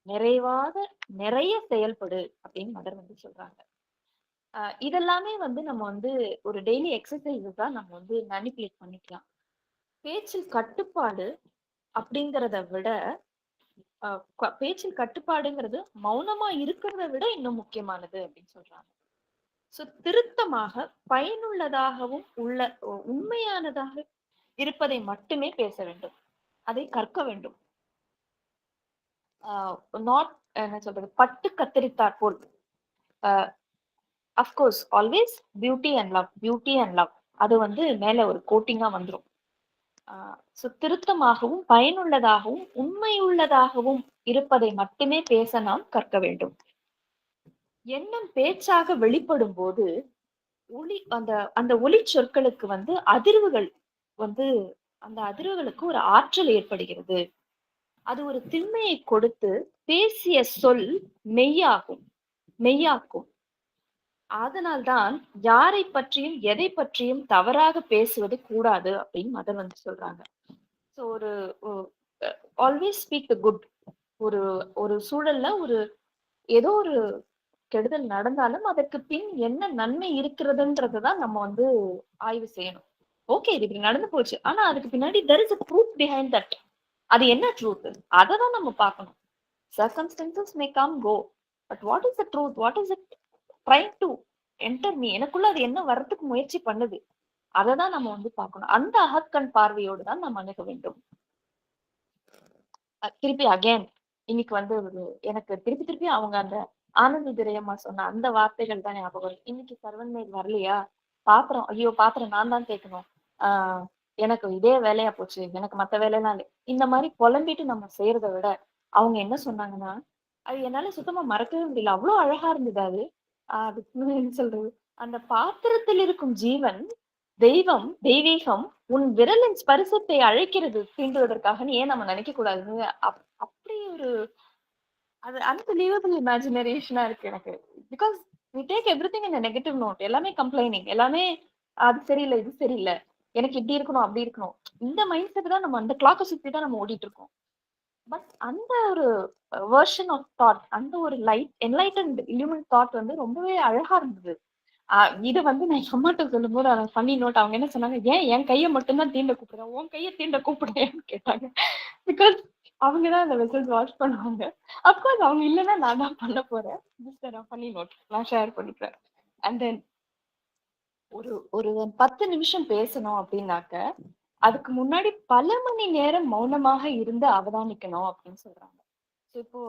[SPEAKER 1] நிறைவாக நிறைய செயல்படு அப்படின்னு மதர் வந்து சொல்றாங்க. இதெல்லாமே வந்து நம்ம வந்து ஒரு டெய்லி எக்ஸசைஸ் தான் நம்ம வந்து மேனிபுலேட் பண்ணிக்கலாம். பேச்சில் கட்டுப்பாடு அப்படிங்கிறத விட பேச்சில் கட்டுப்பாடுங்கிறது மௌனமா இருக்கிறத விட இன்னும் முக்கியமானது அப்படின்னு சொல்றாங்க. சோ திருத்தமாக பயனுள்ளதாகவும் உண்மையானதாக இருப்பதை மட்டுமே பேச வேண்டும், அதை கற்க வேண்டும். நாட் என்ன சொல்றது, பட்டு கத்தரித்தாற் போல். Of course always beauty and love அது வந்து மேல ஒரு கோட்டிங்கா வந்துடும். திருத்தமாகவும் பயனுள்ளதாகவும் உண்மையுள்ளதாகவும் இருப்பதை மட்டுமே பேச நாம் கற்க வேண்டும். எண்ணம் பேச்சாக வெளிப்படும் போது அந்த அந்த ஒலி சொற்களுக்கு வந்து அதிர்வுகள் வந்து அந்த அதிர்வுகளுக்கு ஒரு ஆற்றல் ஏற்படுகிறது. அது ஒரு திண்மையை கொடுத்து பேசிய சொல் மெய்யாகும் மெய்யாக்கும். அதனால்தான் யாரை பற்றியும் எதை பற்றியும் தவறாக பேசுவது கூடாது அப்படின்னு மதர் வந்து சொல்றாங்க. ஸோ ஒரு ஆல்வேஸ் ஸ்பீக் த குட். ஒரு ஒரு சூழல்ல ஏதோ ஒரு கெடுதல் நடந்தாலும் அதற்கு பின் என்ன நன்மை இருக்கிறதுன்றத தான் நம்ம வந்து ஆய்வு செய்யணும். ஓகே, இது இப்படி நடந்து போச்சு. ஆனா அதுக்கு பின்னாடி there is a truth behind that. அது என்ன ட்ரூத்? அததான் நம்ம பார்க்கணும். Circumstances may come, go. But what is the truth? What is it trying to enter me? எனக்குள்ள அது என்ன வர்றதுக்கு முயற்சி பண்ணுது? அததான் நம்ம வந்து பார்க்கணும். அந்த அகக்கண் பார்வையோடு தான் நம்ம அணுக வேண்டும். திருப்பி அகைன் இன்னைக்கு வந்து எனக்கு திருப்பி திருப்பி அவங்க அந்த ஆனந்த திரையம்மா சொன்ன அந்த வார்த்தைகள் தான் ஞாபகம் வரும். இன்னைக்கு சர்வன்மேல் வரலையா? பாத்திரம், ஐயோ பாத்திரம் நான் தான் தேய்க்கணும். ஆஹ் எனக்கு இதே வேலையா போச்சு, எனக்கு மத்த வேலையெல்லாம் இல்லை. இந்த மாதிரி புலம்பிட்டு நம்ம செய்யறதை விட அவங்க என்ன சொன்னாங்கன்னா, அது என்னால சுத்தமா மறக்கவே முடியல. அவ்வளவு அழகா இருந்தது அது. அதுக்கு என்ன சொல்றது, அந்த பாத்திரத்தில் இருக்கும் ஜீவன் தெய்வம் தெய்வீகம் உன் விரலின் ஸ்பரிசத்தை அழைக்கிறது தீண்டுவதற்காக ஏன் நம்ம நினைக்க கூடாதுன்னு அப்படி ஒரு அது அன்பிலீவபிள் இமேஜினரேஷனா இருக்கு எனக்கு. Because we take every thing in negative note. எல்லாமே கம்ப்ளைனிங், எல்லாமே அது சரியில்லை, இது சரியில்லை, எனக்கு இப்படி இருக்கணும் அப்படி இருக்கணும். இந்த மைண்ட் செட் தான் நம்ம அந்த கிளாக்கை சுத்தி தான் நம்ம ஓடிட்டு இருக்கோம். பட் அந்த ஒரு வெர்ஷன் ஆஃப் தாட், அந்த ஒரு லைட் என்லைட்டன்ட் இல்யூமன் தாட் வந்து ரொம்பவே அழகா இருந்தது. இத வந்து நான் எங்க அம்மாட்ட சொல்லும்போது அதை ஃபன்னி நோட் அவங்க என்ன சொன்னாங்க, ஏன் என் கையை மட்டும்தான் தீண்ட கூப்பிடுறேன், உன் கையை தீண்ட கூப்பிடுறேன்னு கேட்டாங்க. பிகாஸ் அவங்கதான் அந்த வெசல்ஸ் வாஷ் பண்ணுவாங்க. அப்கோர்ஸ் அவங்க இல்லைன்னா நான் தான் பண்ண போறேன். ஜஸ்ட் ஃபன்னி நோட் நான் ஷேர் பண்ணிக்கிறேன். அண்ட் தென் ஒரு ஒரு 10 நிமிஷம் பேசணும் அப்படின்னாக்க அதுக்கு முன்னாடி பல மணி நேரம் மௌனமாக இருந்து அவதானிக்கணும் அப்படின்னு சொல்றாங்க. ஸோ இப்போ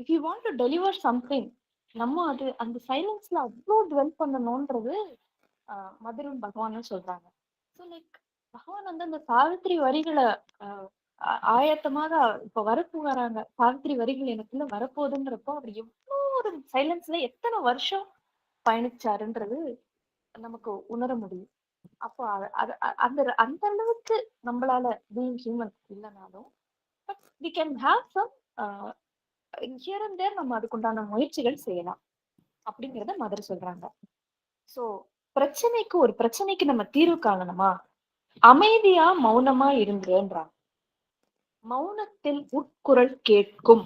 [SPEAKER 1] if you want to deliver something, நம்ம அது அந்த சைலன்ஸ்ல அவ்வளோ டுவெல் பண்ணணும்ன்றது மதுரும் பகவானும் சொல்றாங்க. ஸோ லைக் பகவான் வந்து அந்த சாவித்திரி வரிகளை ஆயத்தமாக இப்ப வரப்பு வராங்க, சாவித்திரி வரிகள் எனக்குள்ள வரப்போகுதுன்றப்போ அவர் எவ்வளோ ஒரு சைலன்ஸ்ல எத்தனை வருஷம் பயணிச்சாருன்றது நமக்கு உணர முடியும். அப்போ அந்த அந்த அளவுக்கு நம்மளால பீயிங் ஹியூமன் இல்லைனாலும் but we can have some here and there நம்ம அதுக்குண்டான முயற்சிகள் செய்யலாம் அப்படிங்கிறத மதர் சொல்றாங்க. சோ ஒரு பிரச்சனைக்கு நம்ம தீர்வு காணணுமா, அமைதியா மௌனமா இருங்கன்றாங்க. மௌனத்தில் உட்குரல் கேட்கும்,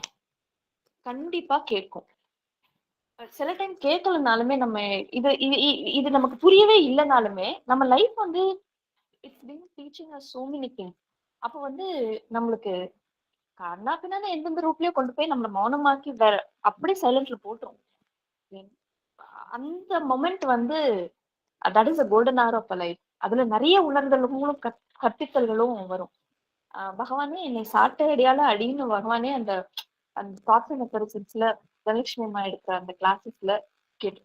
[SPEAKER 1] கண்டிப்பா கேட்கும். சில டைம் கேட்கலனாலுமே நம்ம இது இது இது நமக்கு புரியவே இல்லைனாலுமே நம்ம லைஃப் வந்து it's been teaching us so many things. அப்போ வந்து நம்மளுக்கு கண்ணா பின்னாடி எந்தெந்த ரூட்லயோ கொண்டு போய் நம்மள மௌனமாக்கி வேற அப்படியே சைலண்ட்ல போட்டுரும். அந்த மொமெண்ட் வந்து that is a golden hour of a life. அதுல நிறைய உணர்தல்களும் கற்பித்தல்களும் வரும். பகவானே என்னை சாட்டை அடியால அடின்னு பகவானே அந்த அந்த பிரார்த்தனை பரிசல்ஸ்ல தனலட்சுமி அம்மா எடுக்கிற அந்த கிளாஸஸ்ல கேட்டு.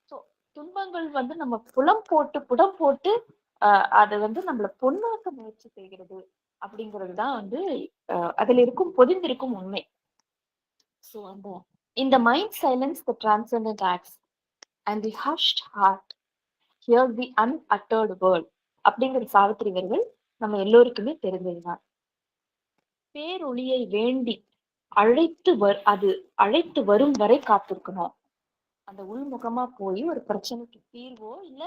[SPEAKER 1] ஸோ துன்பங்கள் வந்து நம்ம புடம் போட்டு அதை வந்து நம்மள பொண்ணாக்க முயற்சி செய்கிறது அப்படிங்கிறது தான் வந்து அதுல இருக்கும் பொதிந்திருக்கும் உண்மை. ஸோ அந்த இந்த mind silence the transcendent acts and the hushed heart hear the unuttered world அப்படிங்கிற சாவித்திரி வரிகள் நம்ம எல்லோருக்குமே தெரிஞ்சதுதான். பேரொளியை வேண்டி அது அழைத்து வரும் வரை காத்திருக்கணும். அந்த உள்முகமா போய் ஒரு பிரச்சனைக்கு தீர்வோ இல்ல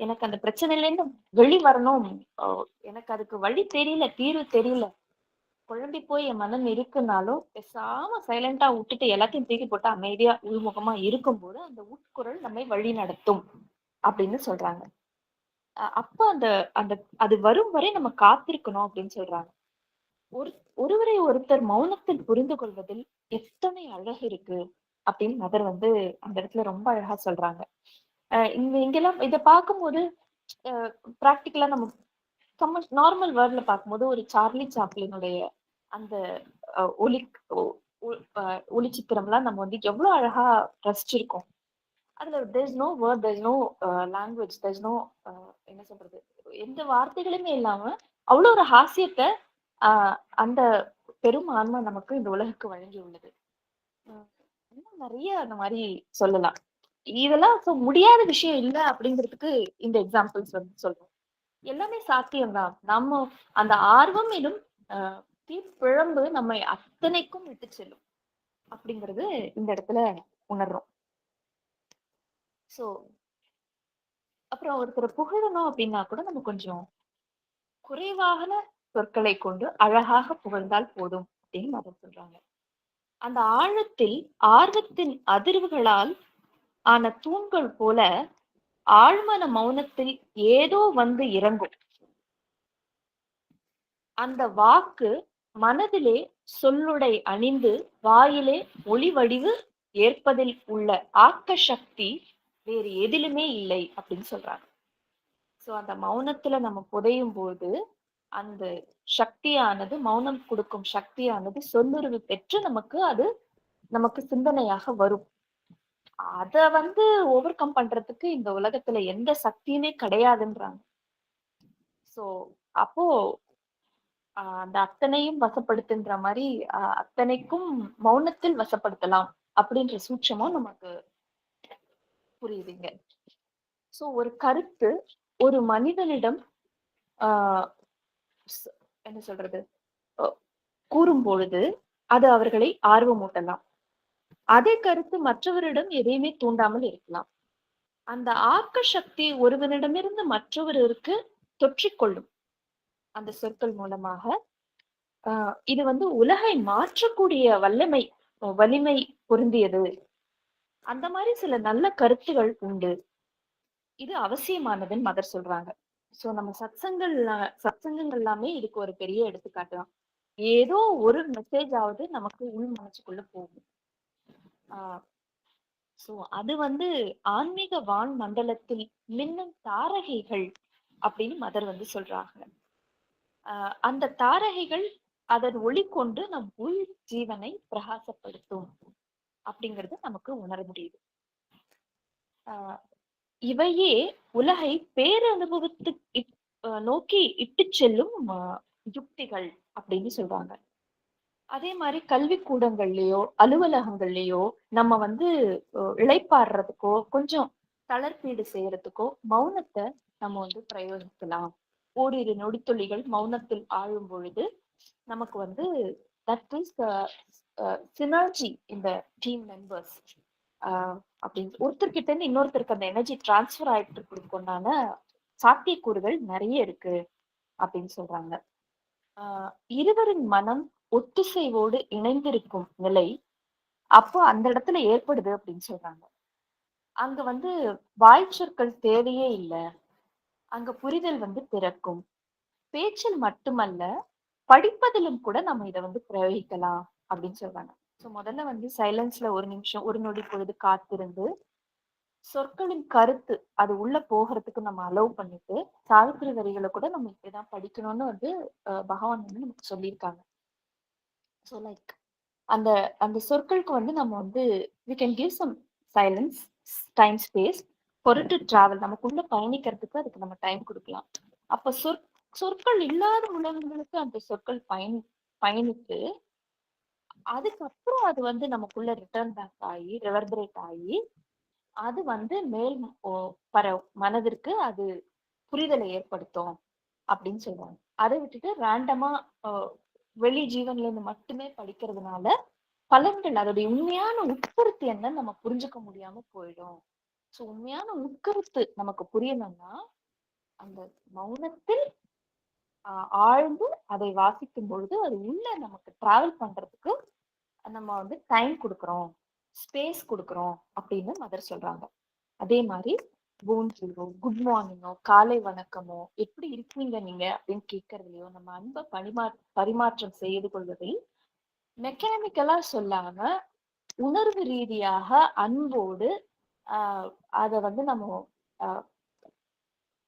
[SPEAKER 1] எனக்கு அந்த பிரச்சனையில இருந்து வெளி வரணும், எனக்கு அதுக்கு வழி தெரியல, தீர்வு தெரியல, குழம்பி போய் என் மனம் இருக்குனாலும் பேசாம சைலண்டா விட்டுட்டு எல்லாத்தையும் தூக்கி போட்டு அமைதியா உள்முகமா இருக்கும்போது அந்த உட்குரல் நம்மை வழி நடத்தும் அப்படின்னு சொல்றாங்க. அப்ப அந்த அந்த அது வரும் வரை நம்ம காத்திருக்கணும் அப்படின்னு சொல்றாங்க. ஒருவரை ஒருத்தர் மௌனத்தில் புரிந்து கொள்வதில் எத்தனை அழகு இருக்கு அப்படின்னு மதர் வந்து அந்த இடத்துல ரொம்ப அழகா சொல்றாங்க. இங்கெல்லாம் இதை பார்க்கும்போது பிராக்டிக்கலா நம்ம நார்மல் வேர்ல்ட்ல பார்க்கும்போது ஒரு சார்லி சாப்ளினுடைய அந்த ஒளிச்சித்திரம்லாம் நம்ம வந்து எவ்வளவு அழகா ரசிச்சிருக்கோம். அதுல there's no word, there's no language, there's no என்ன சொல்றது, எந்த வார்த்தைகளுமே இல்லாம அவ்வளவு ஒரு ஹாஸ்யத்தை அந்த பெரும் ஆன்மா நமக்கு இந்த உலகுக்கு வழங்கி உள்ளது. இன்னும் நிறைய அந்த மாதிரி சொல்லலாம். இதெல்லாம் முடியாத விஷயம் இல்ல அப்படிங்கிறதுக்கு இந்த எக்ஸாம்பிள்ஸ் வந்து சொல்றோம். எல்லாமே சாத்தியம்தான். நம்ம அந்த ஆர்வம் எனும் தீப்பிழம்பு நம்மை அத்தனைக்கும் விட்டு செல்லும் அப்படிங்கிறது இந்த இடத்துல உணர்றோம். சோ அப்புறம் ஒருத்தரை புகழணும் அப்படின்னா கூட நம்ம கொஞ்சம் குறைவான சொற்களை கொண்டு அழகாக புகழ்ந்தால் போதும் அப்படின்னு மதம் சொல்றாங்க. அந்த ஆழத்தில் ஆர்வத்தின் அதிர்வுகளால் ஆன தூண்கள் போல ஆழ்மன மௌனத்தில் ஏதோ வந்து இறங்கும். அந்த வாக்கு மனதிலே சொல்லுடை அணிந்து வாயிலே ஒளி வடிவு ஏற்பதில் உள்ள ஆக்க சக்தி வேறு எதிலுமே இல்லை அப்படின்னு சொல்றாங்க. சோ அந்த மௌனத்துல நம்ம புதையும் போது அந்த சக்தியானது, மௌனம் கொடுக்கும் சக்தியானது சொல்லுருவு பெற்று நமக்கு சிந்தனையாக வரும். அத வந்து ஓவர் கம் பண்றதுக்கு இந்த உலகத்துல எந்த சக்தியுமே கிடையாதுன்றாங்க. சோ அப்போ அந்த அத்தனையும் வசப்படுத்துன்ற மாதிரி அத்தனைக்கும் மௌனத்தில் வசப்படுத்தலாம் அப்படின்ற சூட்சமும் நமக்கு புரியுதுங்க. சோ ஒரு கருத்து ஒரு மனிதனிடம் ஆஹ் என்ன சொல்றது கூறும் பொழுது அது அவர்களை ஆர்வமூட்டலாம். அதே கருத்து மற்றவரிடம் எதையுமே தூண்டாமல் இருக்கலாம். அந்த ஆக்க சக்தி ஒருவனிடமிருந்து மற்றவருக்கு தொற்றிக்கொள்ளும் அந்த சொற்கள் மூலமாக. இது வந்து உலகை மாற்றக்கூடிய வலிமை பொருந்தியது. அந்த மாதிரி சில நல்ல கருத்துகள் உண்டு. இது அவசியமானதுன்னு மதர் சொல்றாங்க. சோ நம்ம சத்சங்கங்கள் எல்லாமே இதுக்கு ஒரு பெரிய எடுத்துக்காட்டு தான். ஏதோ ஒரு மெசேஜ் ஆவது நமக்கு உள் மனசுக்குள்ள போகும். சோ அது வந்து ஆன்மீக வான் மண்டலத்தில் மின்னும் தாரகைகள் அப்படின்னு மதர் வந்து சொல்றாங்க. அந்த தாரகைகள் அதன் ஒளி கொண்டு நம் உள் ஜீவனை பிரகாசப்படுத்தும் அப்படிங்கிறது நமக்கு உணர முடியுது. இவையே உலகை பேரனுபவத்து நோக்கி இட்டு செல்லும் யுக்திகள் அப்படின்னு சொல்றாங்க. அதே மாதிரி கல்வி கூடங்கள்லயோ அலுவலகங்கள்லயோ நம்ம வந்து இளைப்பாடுறதுக்கோ கொஞ்சம் தளர்ப்பீடு செய்யறதுக்கோ மௌனத்தை நம்ம வந்து பிரயோகிக்கலாம். ஓரிரு நொடித்துளிகள் மௌனத்தில் ஆழும் பொழுது நமக்கு வந்து தட் இஸ் சினர்ஜி இந்த டீம் மெம்பர்ஸ் அப்படின்னு ஒருத்தர்கிட்ட இருந்து இன்னொருத்தருக்கு அந்த எனர்ஜி டிரான்ஸ்பர் ஆயிட்டு இருக்கிறதுக்குண்டான சாத்தியக்கூறுகள் நிறைய இருக்கு அப்படின்னு சொல்றாங்க. இருவரின் மனம் ஒத்திசைவோடு இணைந்திருக்கும் நிலை அப்போ அந்த இடத்துல ஏற்படுது அப்படின்னு சொல்றாங்க. அங்க வந்து வாய்ச்சொற்கள் தேவையே இல்லை. அங்க புரிதல் வந்து பிறக்கும். பேச்சில் மட்டுமல்ல படிப்பதிலும் கூட நம்ம இதை வந்து பிரயோகிக்கலாம் அப்படின்னு சொல்றாங்க. சோ முதல்ல வந்து சைலன்ஸ்ல ஒரு நிமிஷம் ஒரு நொடி பொழுது காத்திருந்து சொற்களின் கருத்து அது உள்ள போகிறதுக்கு நம்ம அலோவ் பண்ணிட்டு சாவித்திரி வரிகளை கூட நம்ம இப்படிதான் படிக்கணும்னு வந்து பகவான் வந்து நமக்கு சொல்லியிருக்காங்க. ஸோ லைக் அந்த அந்த சொற்களுக்கு வந்து நம்ம வந்து we can give some silence, time, space for it to travel. நமக்குள்ள பயணிக்கிறதுக்கு அதுக்கு நம்ம டைம் கொடுக்கலாம். அப்ப சொற்கள் இல்லாத உலகங்களுக்கு அந்த சொற்கள் பயணித்து அதுக்கப்புறம் அது வந்து நமக்குள்ள ரிட்டர்ன் பேக் ஆகி ரிவர்பரேட் ஆகி அது வந்து மேல் மனதிற்கு அது புரிதலை ஏற்படுத்தும் அப்படின்னு சொல்லுவாங்க. அதை விட்டுட்டு ரேண்டமா வெளி ஜீவன்ல இருந்து மட்டுமே படிக்கிறதுனால பலன்கள் அதோடைய உண்மையான உட்கருத்து என்னன்னு நம்ம புரிஞ்சுக்க முடியாம போயிடும். சோ உண்மையான உட்கருத்து நமக்கு புரியணும்னா அந்த மௌனத்தில் ஆழ்ந்து அதை வாசிக்கும் பொழுது அது உள்ள நமக்கு டிராவல் பண்றதுக்கு நம்ம வந்து டைம் கொடுக்குறோம், ஸ்பேஸ் கொடுக்குறோம் அப்படின்னு மதர் சொல்றாங்க. அதே மாதிரி போன்ஜியோ குட் மார்னிங்கோ காலை வணக்கமோ எப்படி இருக்கீங்க நீங்க அப்படின்னு கேட்கறதுலயோ நம்ம அன்பை பரிமாற்றம் செய்து கொள்வதில் மெக்கானிக்கலா சொல்லாம உணர்வு ரீதியாக அன்போடு அத வந்து நம்ம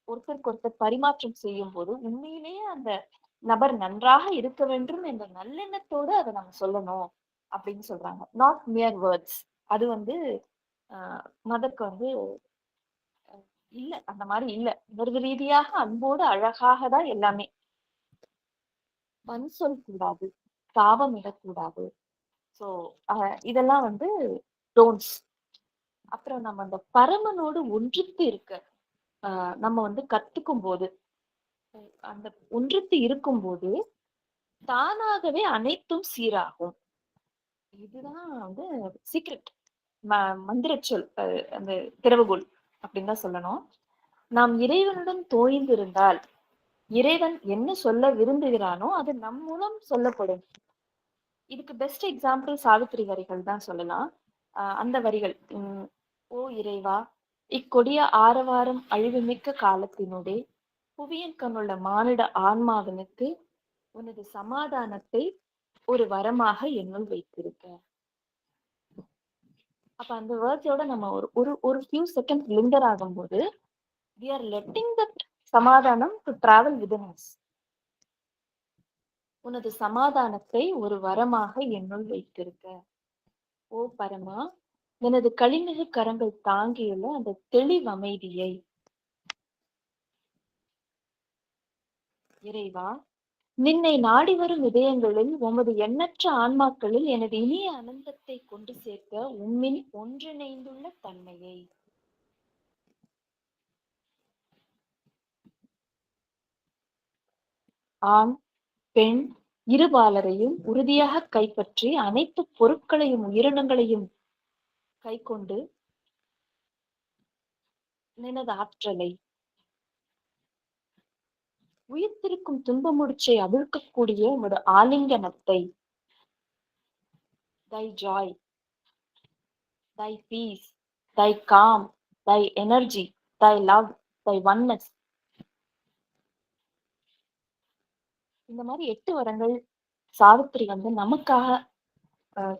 [SPEAKER 1] ஒருத்தருக்கு ஒருத்தர் பரிமாற்றம் செய்யும் போது உண்மையிலேயே அந்த நபர் நன்றாக இருக்க வேண்டும் என்ற நல்லெண்ணத்தோடு அதை நம்ம சொல்லணும் அப்படின்னு சொல்றாங்க. Not மியர் words. அது வந்து மதருக்கு வந்து இல்ல அந்த மாதிரி இல்ல. உணர்வு ரீதியாக அன்போடு அழகாக தான் எல்லாமே. சொல் கூடாது, தாபம் இடக்கூடாது. சோ இதெல்லாம் வந்து டோன்ஸ். அப்புறம் நம்ம அந்த பரமனோடு ஒன்றித்து இருக்க நம்ம வந்து கத்துக்கும் போது, அந்த ஒன்றித்து இருக்கும்போது தானாகவே அனைத்தும் சீராகும். இதுதான் வந்து சீக்ரெட். மந்திர சொல். அந்த திறவுகோல் அப்படின்னு தான் சொல்லணும். நாம் இறைவனுடன் தோய்ந்திருந்தால் இறைவன் என்ன சொல்ல விரும்புகிறானோ அது நம் மூலம் சொல்லப்படும். இதுக்கு பெஸ்ட் எக்ஸாம்பிள் சாவித்திரி வரிகள் தான் சொல்லலாம். அந்த வரிகள் ஓ இறைவா, இக்கொடிய ஆரவாரம் அழிவுமிக்க காலத்தினூடே புவியின் கண்ணுள்ள மானிட ஆன்மாவனுக்கு உனது சமாதானத்தை ஒரு வரமாக என்னுள் வைத்திருக்க. அப்ப அந்த வேர்ட்ஸோட நம்ம ஒரு ஒரு ஒரு ஃபியூ செகண்ட் லிங்கர் ஆகும்போது we are letting that சமாதானம் to travel within us. உனது சமாதானத்தை ஒரு வரமாக என்னுள் வைத்திருக்க. ஓ பரமா, எனது களிமிகு கரங்கள் தாங்கியுள்ள அந்த தெளிவு அமைதியை இறைவா, நின்னை நாடி வரும் இதயங்களில் உமது எண்ணற்ற ஆன்மாக்களில் எனது இனிய அனந்தத்தை கொண்டு சேர்க்க உம்மின் ஒன்றிணைந்துள்ள தன்மையை. ஆண் பெண் இருபாலரையும் உறுதியாக கைப்பற்றி அனைத்து பொருட்களையும் உயிரினங்களையும் கை கொண்டு நினது ஆற்றலை உயிர்த்திருக்கும் துன்ப முடிச்சை அவிழ்க்கக்கூடிய உமது ஆலிங்கனத்தை, thy joy, thy peace, thy calm, thy energy, thy love, thy oneness. இந்த மாதிரி 8 வரங்கள் சாவித்திரி வந்து நமக்காக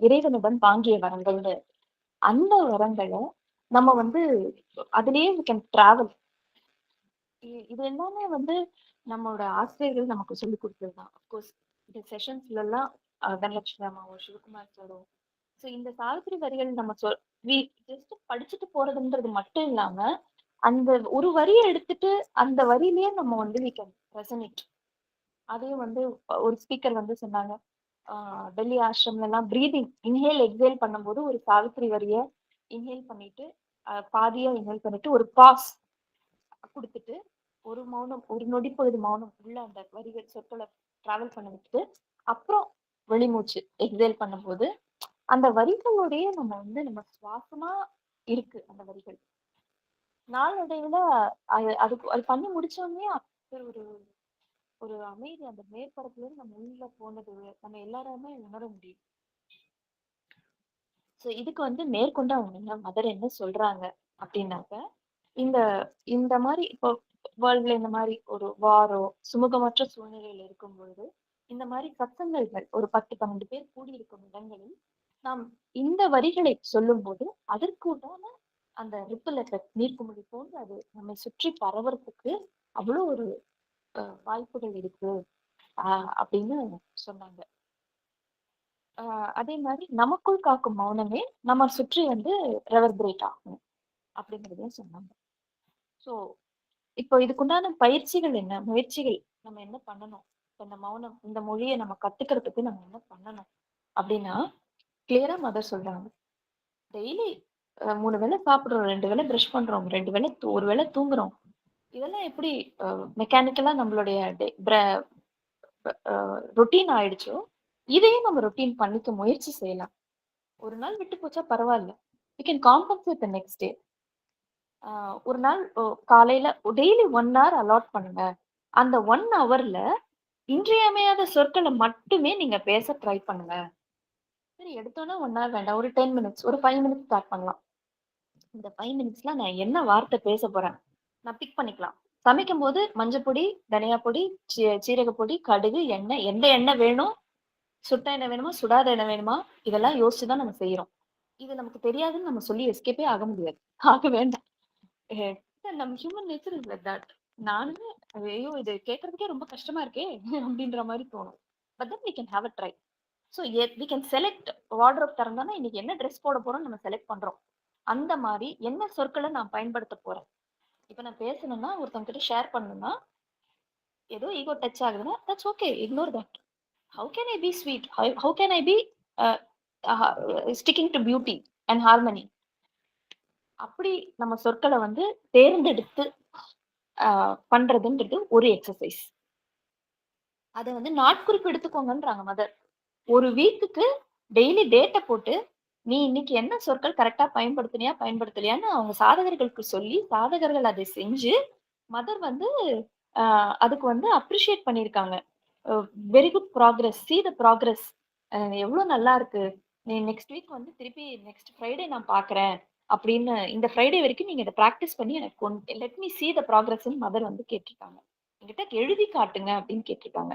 [SPEAKER 1] இறைவனுடன் வாங்கிய வரங்கள்னு. அந்த வரங்களை நம்ம வந்து அதுலயே we can travel. இது எல்லாமே வந்து நம்மளோட ஆசிரியர்கள் நமக்கு சொல்லி கொடுத்ததுதான். அப்கோர்ஸ் இந்த செஷன்ஸ்ல எல்லாம் தனலட்சுமி அம்மாவோ சிவகுமார் சாரோ ஸோ இந்த சாவித்திரி வரிகள் நம்ம ஜஸ்ட் படிச்சுட்டு போறதுன்றது மட்டும் இல்லாம அந்த ஒரு வரியை எடுத்துட்டு அந்த வரியிலேயே நம்ம வந்து we can resonate. அதையும் வந்து ஒரு ஸ்பீக்கர் வந்து சொன்னாங்க, டெல்லி ஆசிரம்ல எல்லாம் பிரீதிங் இன்ஹேல் எக்ஸேல் பண்ணும்போது ஒரு சாவித்திரி வரிய இன்ஹேல் பண்ணிட்டு பாதியா இன்ஹேல் பண்ணிட்டு ஒரு பாஸ் கொடுத்துட்டு ஒரு மௌனம், ஒரு நொடிப்பொழுது மௌனம் உள்ள அந்த வரிகள் சொற்களை டிராவல் பண்ண விட்டுட்டு அப்புறம் வெளிமூச்சு எக்ஸேல் பண்ணும்போது அந்த வரிகளுடைய நம்ம வந்து நம்ம சுவாசமா இருக்கு அந்த வரிகள். நாளடைவுல அது பண்ணி முடிச்சோடனே ஒரு ஒரு அமைதி அந்த மேற்பரப்புல இருந்து நம்ம உள்ள போனது நம்ம எல்லாருமே உணர முடியும். சோ இதுக்கு வந்து மேற்கொண்டு அவங்க மதர் என்ன சொல்றாங்க அப்படின்னாக்க, இந்த இந்த மாதிரி இப்போ வேர்ல்ட்ல இந்த மாதிரி ஒரு வாரோ சுமூகமற்ற சூழ்நிலையில இருக்கும் பொழுது இந்த மாதிரி சத்தங்கள்கள் ஒரு 10-12 பேர் கூடியிருக்கும் இடங்களில் நாம் இந்த வரிகளை சொல்லும் போது அதற்கு உண்டான அந்த ரிப்பிள் எஃபெக்ட் நீர்க்குமிழி போன்று அது நம்மை சுற்றி பரவறதுக்கு அவ்வளவு ஒரு வாய்ப்புகள் இருக்கு அப்படின்னு சொன்னாங்க. அதே மாதிரி நமக்குள் காக்கும் மௌனமே நம்ம சுற்றி வந்து ரெவர்பரேட் ஆகும் அப்படிங்கிறதையும் சொன்னாங்க. ஸோ இப்போ இதுக்குண்டான பயிற்சிகள் என்ன, முயற்சிகள் நம்ம என்ன பண்ணணும், இந்த மௌனம் இந்த மொழியை நம்ம கத்துக்கிறதுக்கு நம்ம என்ன பண்ணணும் அப்படின்னா கிளியரா மதர் சொல்றாங்க. டெய்லி 3 வேளை சாப்பிடுறோம், 2 வேளை பிரஷ் பண்றோம், 2 வேளை ஒரு வேளை தூங்குறோம். இதெல்லாம் எப்படி மெக்கானிக்கலா நம்மளுடைய ரொட்டீன் ஆயிடுச்சோ இதையும் நம்ம ரொட்டீன் பண்ணிக்க முயற்சி செய்யலாம். ஒரு நாள் விட்டு போச்சா பரவாயில்ல, you can compensate the next day. ஒரு நாள் காலையில டெய்லி 1 hour அலாட் பண்ணுங்க. அந்த 1 hourல இன்றியமையாத சொற்களை மட்டுமே நீங்க பேச ட்ரை பண்ணுங்க. சரி எடுத்தோன்னா 1 hour வேண்டாம், ஒரு 10 minutes, ஒரு 5 minutes ஸ்டார்ட் பண்ணலாம். இந்த 5 minutesல நான் என்ன வார்த்தை பேச போறேன் நான் பிக் பண்ணிக்கலாம். சமைக்கும் போது மஞ்சப்பொடி, தனியா பொடி, சீரக பொடி, கடுகு, எண்ணெய், எந்த எண்ணெய் வேணும், சுட்ட எண்ணெய் வேணுமா சுடாத எண்ணெய் வேணுமா, இதெல்லாம் யோசிச்சுதான் நம்ம செய்யறோம். இது நமக்கு தெரியாதுன்னு நம்ம சொல்லி எஸ்கேப்பே ஆக முடியாது, ஆக வேண்டாம். நம்ம human nature is like that. நானுமே ஐயோ இது கேட்கறதுக்கே ரொம்ப கஷ்டமா இருக்கே அப்படின்ற மாதிரி தோணும். But then we can have a try. So we can select. Wardrobe திறந்தோம்னா இன்னைக்கு என்ன ட்ரெஸ் போட போறோம் நம்ம செலக்ட் பண்றோம். அந்த மாதிரி என்ன சொற்களை நான் பயன்படுத்த போறேன். இப்ப நான் பேசணும்னா ஒருத்தவங்க கிட்ட ஷேர் பண்ணணும்னா ஏதோ ஈகோ டச் ஆகுதுன்னா that's okay, ignore that. How can I P sweet, how can I P sticking to beauty and harmony. அப்படி நம்ம சொற்கள வந்து தேர்ந்தெடுத்து பண்றதுன்றது ஒரு எக்ஸர்சைஸ். அத வந்து நாட்குறிப்பு எடுத்துக்கோங்கன்றாங்க மதர். ஒரு வீக்குக்கு டெய்லி டேட்ட போட்டு, நீ இன்னைக்கு என்ன சொற்கள் கரெக்ட்டா பயன்படுத்தினியா, பயன்படுத்தலையான்னு அவங்க சாதகர்களுக்கு சொல்லி, சாதகர்கள் அதை செஞ்சு, மதர் வந்து அ அதுக்கு வந்து அப்ரிஷியேட் பண்ணியிருக்காங்க. A very good progress. See the progress. எவ்ளோ நல்லா இருக்கு. நீ நெக்ஸ்ட் வீக் வந்து திருப்பி நெக்ஸ்ட் ஃப்ரைடே நான் பார்க்குறேன். அப்படின்னு இந்த ஃப்ரைடே வரைக்கும் நீங்க இத பிராக்டிஸ் பண்ணி எனக்கு லெட் மீ சி த ப்ராக்ரஸ்ன்னு மதர் வந்து கேட்டுருக்காங்க. என்கிட்ட எழுதி காட்டுங்க அப்படின்னு கேட்டுருக்காங்க.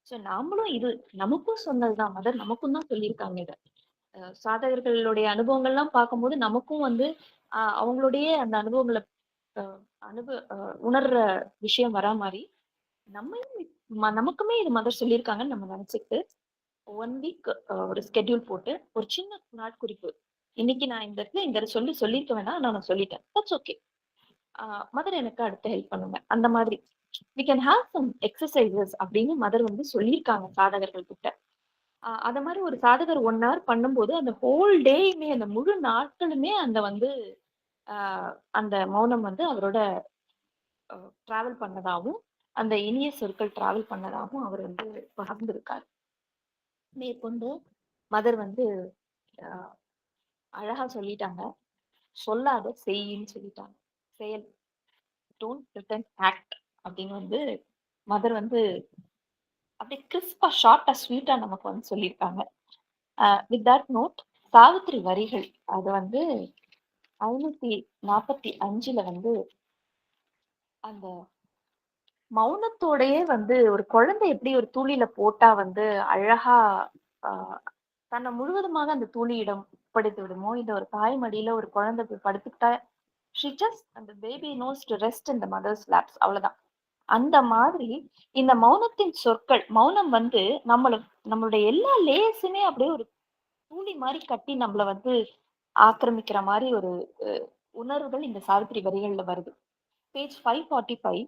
[SPEAKER 1] சோ நாமளும் இது நமக்கும் சொன்னதுதான். மதர் நமக்கும் தான் சொல்லியிருக்காங்க இத. சாதகர்களுடைய அனுபவங்கள்லாம் பார்க்கும்போது நமக்கும் வந்து அவங்களுடைய அந்த அனுபவங்கள அ அனுப அ உணர்ற விஷயம் வரா மாரி, நம்மயும் நமக்குமே இது மதர் சொல்லியிருக்காங்கன்னு நம்ம நெனச்சுக்கிட்டு, 1 வீக் ஒரு ஸ்கெட்யூல் போட்டு, ஒரு சின்ன நாட்குறிப்பு. இன்னைக்கு நான் இந்த இடத்துல இந்த சொல்லியிருக்க வேணாம். ஆனா நான் சொல்லிட்டேன். That's okay. ஆ மதர் எனக்கு அடுத்து ஹெல்ப் பண்ணுங்க. அந்த மாதிரி. We can have some exercises அப்படின்னு மதர் வந்து சொல்லியிருக்காங்க சாதகர்கள் கிட்ட. அத மாரி ஒரு சாதகர் 1 ஹவர் பண்ணும்போது, அந்த ஹோல் டேயுமே அந்த முழு நாட்களுமே அந்த வந்து அ அந்த மௌனம் வந்து அவரோட டிராவல் பண்ணதாவும், அந்த இனிய சொற்கள் டிராவல் பண்ணதாவும் அவர் வந்து பகிர்ந்திருக்காரு. மேற்கொண்டு மதர் வந்து அ அழகா சொல்லிட்டாங்க. "சொல்லாத செய்யின்னு" சொல்லிட்டாங்க. செயல். டோன்ட் பிரிட்டெண்ட் ஆக்ட் அப்படின்னு வந்து மதர் வந்து அப்படியே கிறிஸ்பா, ஷார்ட்டா, ஸ்வீட்டா நமக்கு வந்து சொல்லியிருக்காங்க. வித் தட் நோட் சாவித்திரி வரிகள் அது வந்து 545ல வந்து அந்த மௌனத்தோடயே வந்து ஒரு குழந்தை எப்படி ஒரு தூளில போட்டா வந்து அழகா ஆஹ் தன்னை முழுவதுமாக அந்த தூளியிடம் ஒப்படைத்து விடுமோ, இந்த ஒரு தாய் மடியில ஒரு குழந்தை போய் படுத்துக்கிட்டா she just அந்த baby knows to rest in the mother's laps அவ்வளவுதான். அந்த மாதிரி இந்த மௌனத்தின் சொற்கள் மௌனம் வந்து நம்மளுடைய எல்லா லேயர்ஸுமே அப்படியே ஒரு தூளி மாரி கட்டி நம்மள வந்து ஆக்கிரமிக்கிற மாரி ஒரு உணர்வுகள் இந்த சாவித்திரி வரிகள்ல வருது. பேஜ் 545.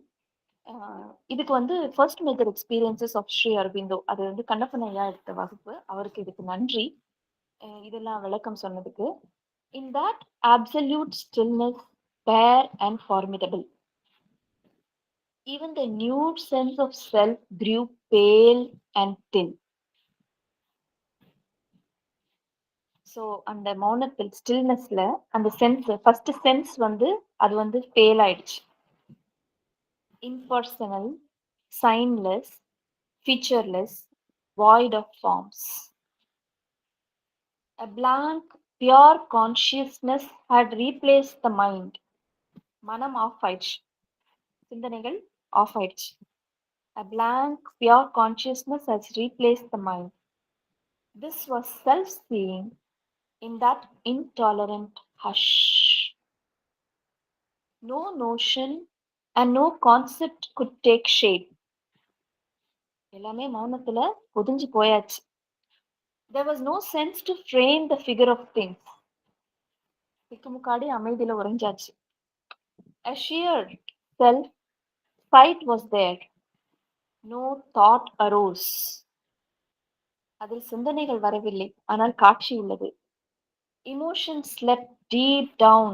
[SPEAKER 1] இதுக்கு வந்து first major experiences of Sri Aurobindo. அது வந்து கண்ணப்பன் ஐயா எடுத்த வகுப்பு. அவருக்கு இதுக்கு நன்றி. இதெல்லாம் விளக்கம் சொன்னதுக்கு. In that absolute stillness bare and formidable. Even the nude sense of self grew pale and thin. So அந்த மௌனத்தில் ஸ்டில்னஸ்ல அந்த சென்ஸ் ஃபர்ஸ்ட் சென்ஸ் வந்து அது வந்து ஃபெயில் ஆயிடுச்சு. Impersonal, signless, featureless, void of forms. A blank, pure consciousness had replaced the mind. மனம் off ஆயிடுச்சு. சிந்தனைகள் ஆஃப் ஆயிடுச்சு. A blank, pure consciousness has replaced the mind. This was self-seeing in that intolerant hush. No notion and no concept could take shape. எல்லாமே மௌனத்துல பொதிஞ்சு போயாச்சு. There was no sense to frame the figure of things. திக்குமுக்காடி அமைதியில உறைஞ்சாச்சு. A sheer self sight was there. No thought arose. அதில் சிந்தனைகள் வரவில்லை. ஆனால் காட்சி உள்ளது. Emotion slept deep down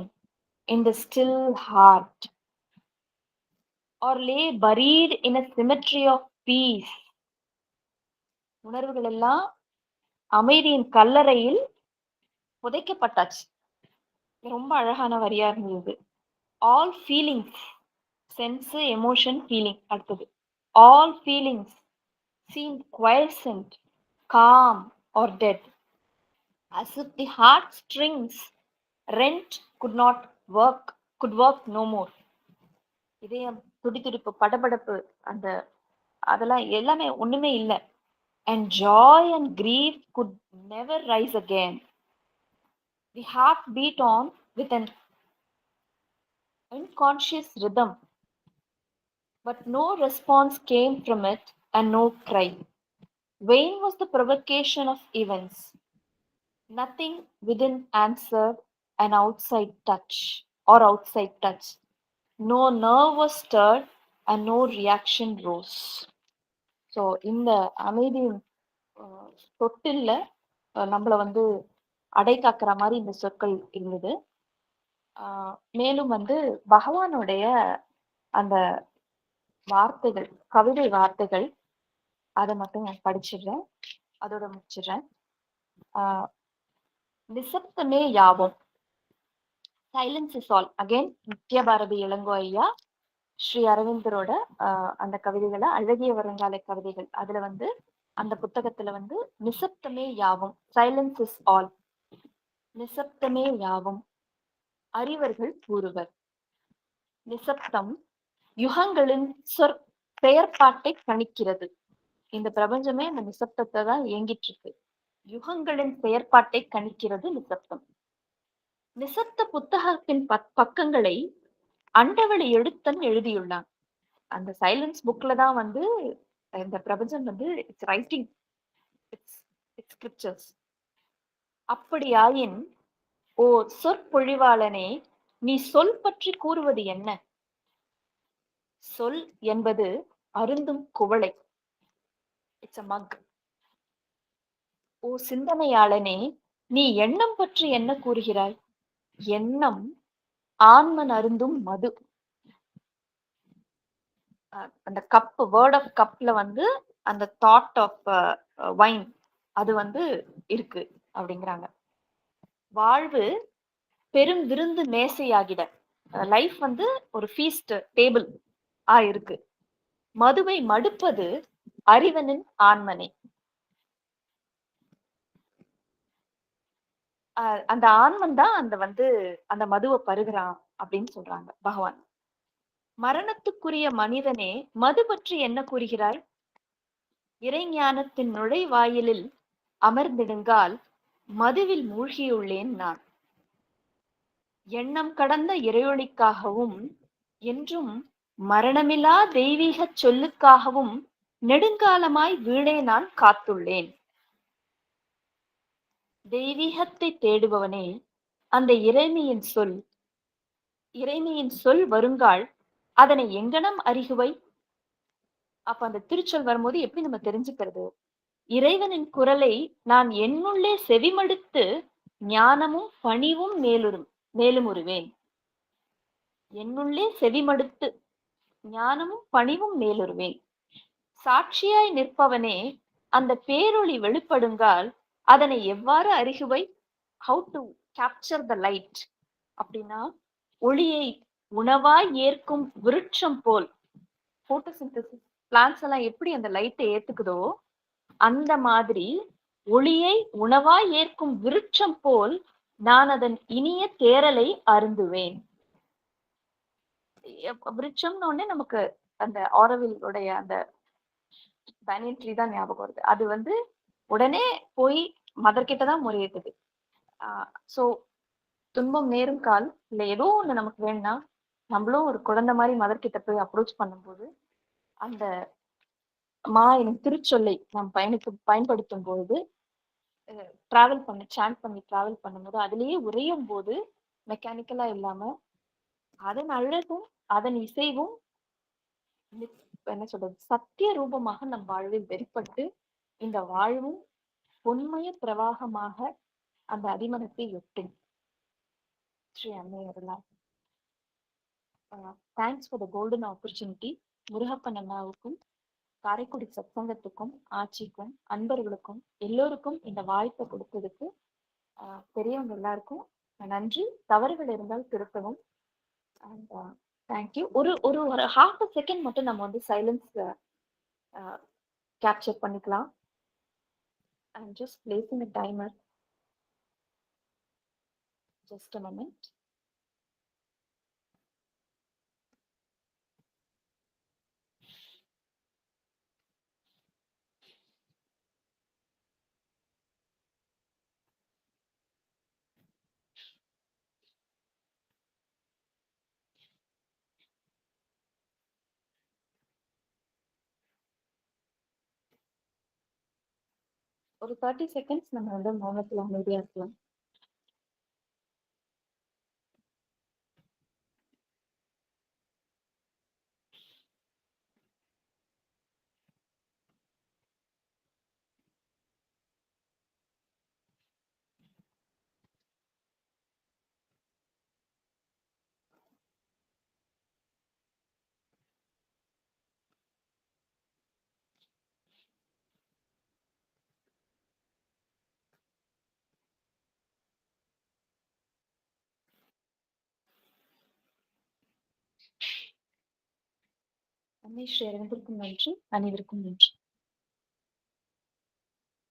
[SPEAKER 1] in the still heart or lay buried in a symmetry of peace. உணர்வுகள் எல்லாம் அமைதியின் கல்லறையில் புதைக்கப்பட்டாச்சு. ரொம்ப அழகான வரியா இருந்தது. All feelings, sense, emotion, feeling. அடுத்தது all feelings seemed quiescent, calm or dead, as if the heart strings rent could work no more. இதயம் துடிதுடிப்பு, படபடப்பு, அந்த அதெல்லாம் எல்லாமே ஒண்ணுமே இல்லை. And joy and grief could never rise again. The heart beat on with an unconscious rhythm, but no response came from it and no cry. Vain was the provocation of events. Nothing within answered an outside touch or outside touch. No nerve was stirred and no reaction rose. So இந்த அமைதி தொட்டில்ல நம்மள வந்து அடை காக்கிற மாதிரி இந்த சொற்கள் இருந்தது. ஆ மேலும் வந்து பகவானுடைய அந்த வார்த்தைகள், கவிதை வார்த்தைகள் அத மட்டும் நான் படிச்சிடுறேன். அதோட முடிச்சிடுறேன். ஆ "நிசப்தமே யாவும், சைலன்ஸ் இஸ் ஆல்." அகைன் நித்ய பாரதி இளங்கோ ஐயா, ஸ்ரீ அரவிந்தரோட அந்த கவிதைகள அழகிய வருங்கால கவிதைகள். அதுல வந்து அந்த புத்தகத்துல வந்து "நிசப்தமே யாவும், சைலன்ஸ் இஸ் ஆல்." நிசப்தமே யாவும் அறிவர்கள் கூறுவர். நிசப்தம் யுகங்களின் செயற்பாட்டை கணிக்கிறது. இந்த பிரபஞ்சமே அந்த நிசப்தத்தை தான் இயங்கிட்டு இருக்கு. யுகங்களின் செயற்பாட்டை கணிக்கிறது நிசப்தம். நிசப்த புத்தகத்தின் பக்கங்களை அண்டவெளி எழுத்தன் எழுதியுள்ளான். அந்த சைலன்ஸ் புக்ல தான் வந்து இந்த பிரபஞ்சம் வந்து it's writing, it's it's scriptures. அப்படியாயின் ஓ சொற்பொழிவாளனே, நீ சொல் பற்றி கூறுவது என்ன? சொல் என்பது அருந்தும் குவளை. இட்ஸ் அ மக். ஓ சிந்தனையாளனே, நீ எண்ணம் பற்றி என்ன கூறுகிறாய்? எண்ணம் ஆன்மன் அருந்தும் மது. அந்த கப், வேர்ட் ஆஃப் கப்ல வந்து அந்த தாட் ஆஃப் வைன் அது வந்து இருக்கு அப்படிங்கிறாங்க. வாழ்வு பெரும் விருந்து மேசையாகிட, லைஃப் வந்து ஒரு ஃபீஸ்ட் டேபிள் இருக்கு. மதுவை மடுப்பது அறிவனின் ஆன்மனே. அந்த ஆன்மன் தான் அந்த வந்து அந்த மதுவை பருகிறான் அப்படின்னு சொல்றாங்க பகவான். மரணத்துக்குரிய மனிதனே, மது பற்றி என்ன கூறுகிறாய்? இறைஞானத்தின் நுழைவாயிலில் அமர்ந்திடுங்கால் மதுவில் மூழ்கியுள்ளேன் நான். எண்ணம் கடந்த இறையொளிக்காகவும் என்றும் மரணமிலா தெய்வீக சொல்லுக்காகவும் நெடுங்காலமாய் வீணே நான் காத்துள்ளேன். தெய்வீகத்தை தேடுபவனே, அந்த இறைமையின் சொல் வருங்கால் அதனை எங்கனம் அறிகுவை? அப்ப அந்த திருச்சொல் வரும்போது எப்படி நம்ம தெரிஞ்சுக்கிறது? இறைவனின் குரலை நான் என்னுள்ளே செவிமடுத்து ஞானமும் பணிவும் மேலுமுறுவேன். என்னுள்ளே செவிமடுத்து ஞானமும் பணிவும் மேலுறுவேன். சாட்சியாய் நிற்பவனே, அந்த பேரொளி வெளிப்படுங்கால் அதனை எவ்வாறு அறிகுவை? How to capture the light அப்படின்னா, ஒளியை உணவாய் ஏற்கும் விருட்சம் போல், போட்டோசிந்தசிஸ் பிளான்ஸ் எல்லாம் எப்படி அந்த லைட்டை ஏத்துக்குதோ அந்த மாதிரி ஒளியை உணவாய் ஏற்கும் விருட்சம் போல் நான் அதன் இனிய தேரலை அருந்துவேன். விருட்சம்னு உடனே நமக்கு அந்த ஆரோவில் உடைய அந்த பேனியன் ட்ரீ தான் ஞாபகம் வருது. அது வந்து உடனே போய் மதர் கிட்ட தான் முறையிட்டது. சோ துன்பம் நேரும் கால் இல்ல ஏதோ ஒண்ணு நமக்கு வேணும்னா நம்மளும் ஒரு குழந்தை மாதிரி மதர் கிட்ட போய் அப்ரோச் பண்ணும்போது அந்த எனும் திருச்சொல்லை நாம் பயன்படுத்தும் போது டிராவல் டிராவல் பண்ணும்போது அதுலயே உறையும் போது மெக்கானிக்கலா இல்லாம அதன் அழகும் அதன் இசைவும் என்ன சொல்றது சத்திய ரூபமாக நம் வாழ்வில் வெளிப்பட்டு இந்த வாழ்வும் பொன்மய பிரவாகமாக அந்த அடிமனத்தை எட்டும். ஸ்ரீ அன்னை அருளால். Thanks for the golden opportunity. Murugappan அண்ணாவுக்கும் காரைக்குடி சத்சங்கத்துக்கும் ஆட்சிக்கும் அன்பர்களுக்கும் எல்லோருக்கும் இந்த வாய்ப்பை கொடுத்ததுக்கு பெரியவங்க எல்லாருக்கும் நன்றி. தவறுகள் இருந்தால் திருத்தவும். And thank you. ஒரு ஒரு ஒரு ஹாஃப் அ செகண்ட் மட்டும் நம்ம வந்து சைலன்ஸ் கேப்சர் பண்ணிக்கலாம். I'm just placing a timer. Just a moment. ஒரு 30 seconds நம்ம வந்து மௌனத்துல அமைதியா இருக்கலாம். அன்னை ஸ்ரீ அரவிந்தருக்கும் நன்றி. அனைவருக்கும் நன்றி.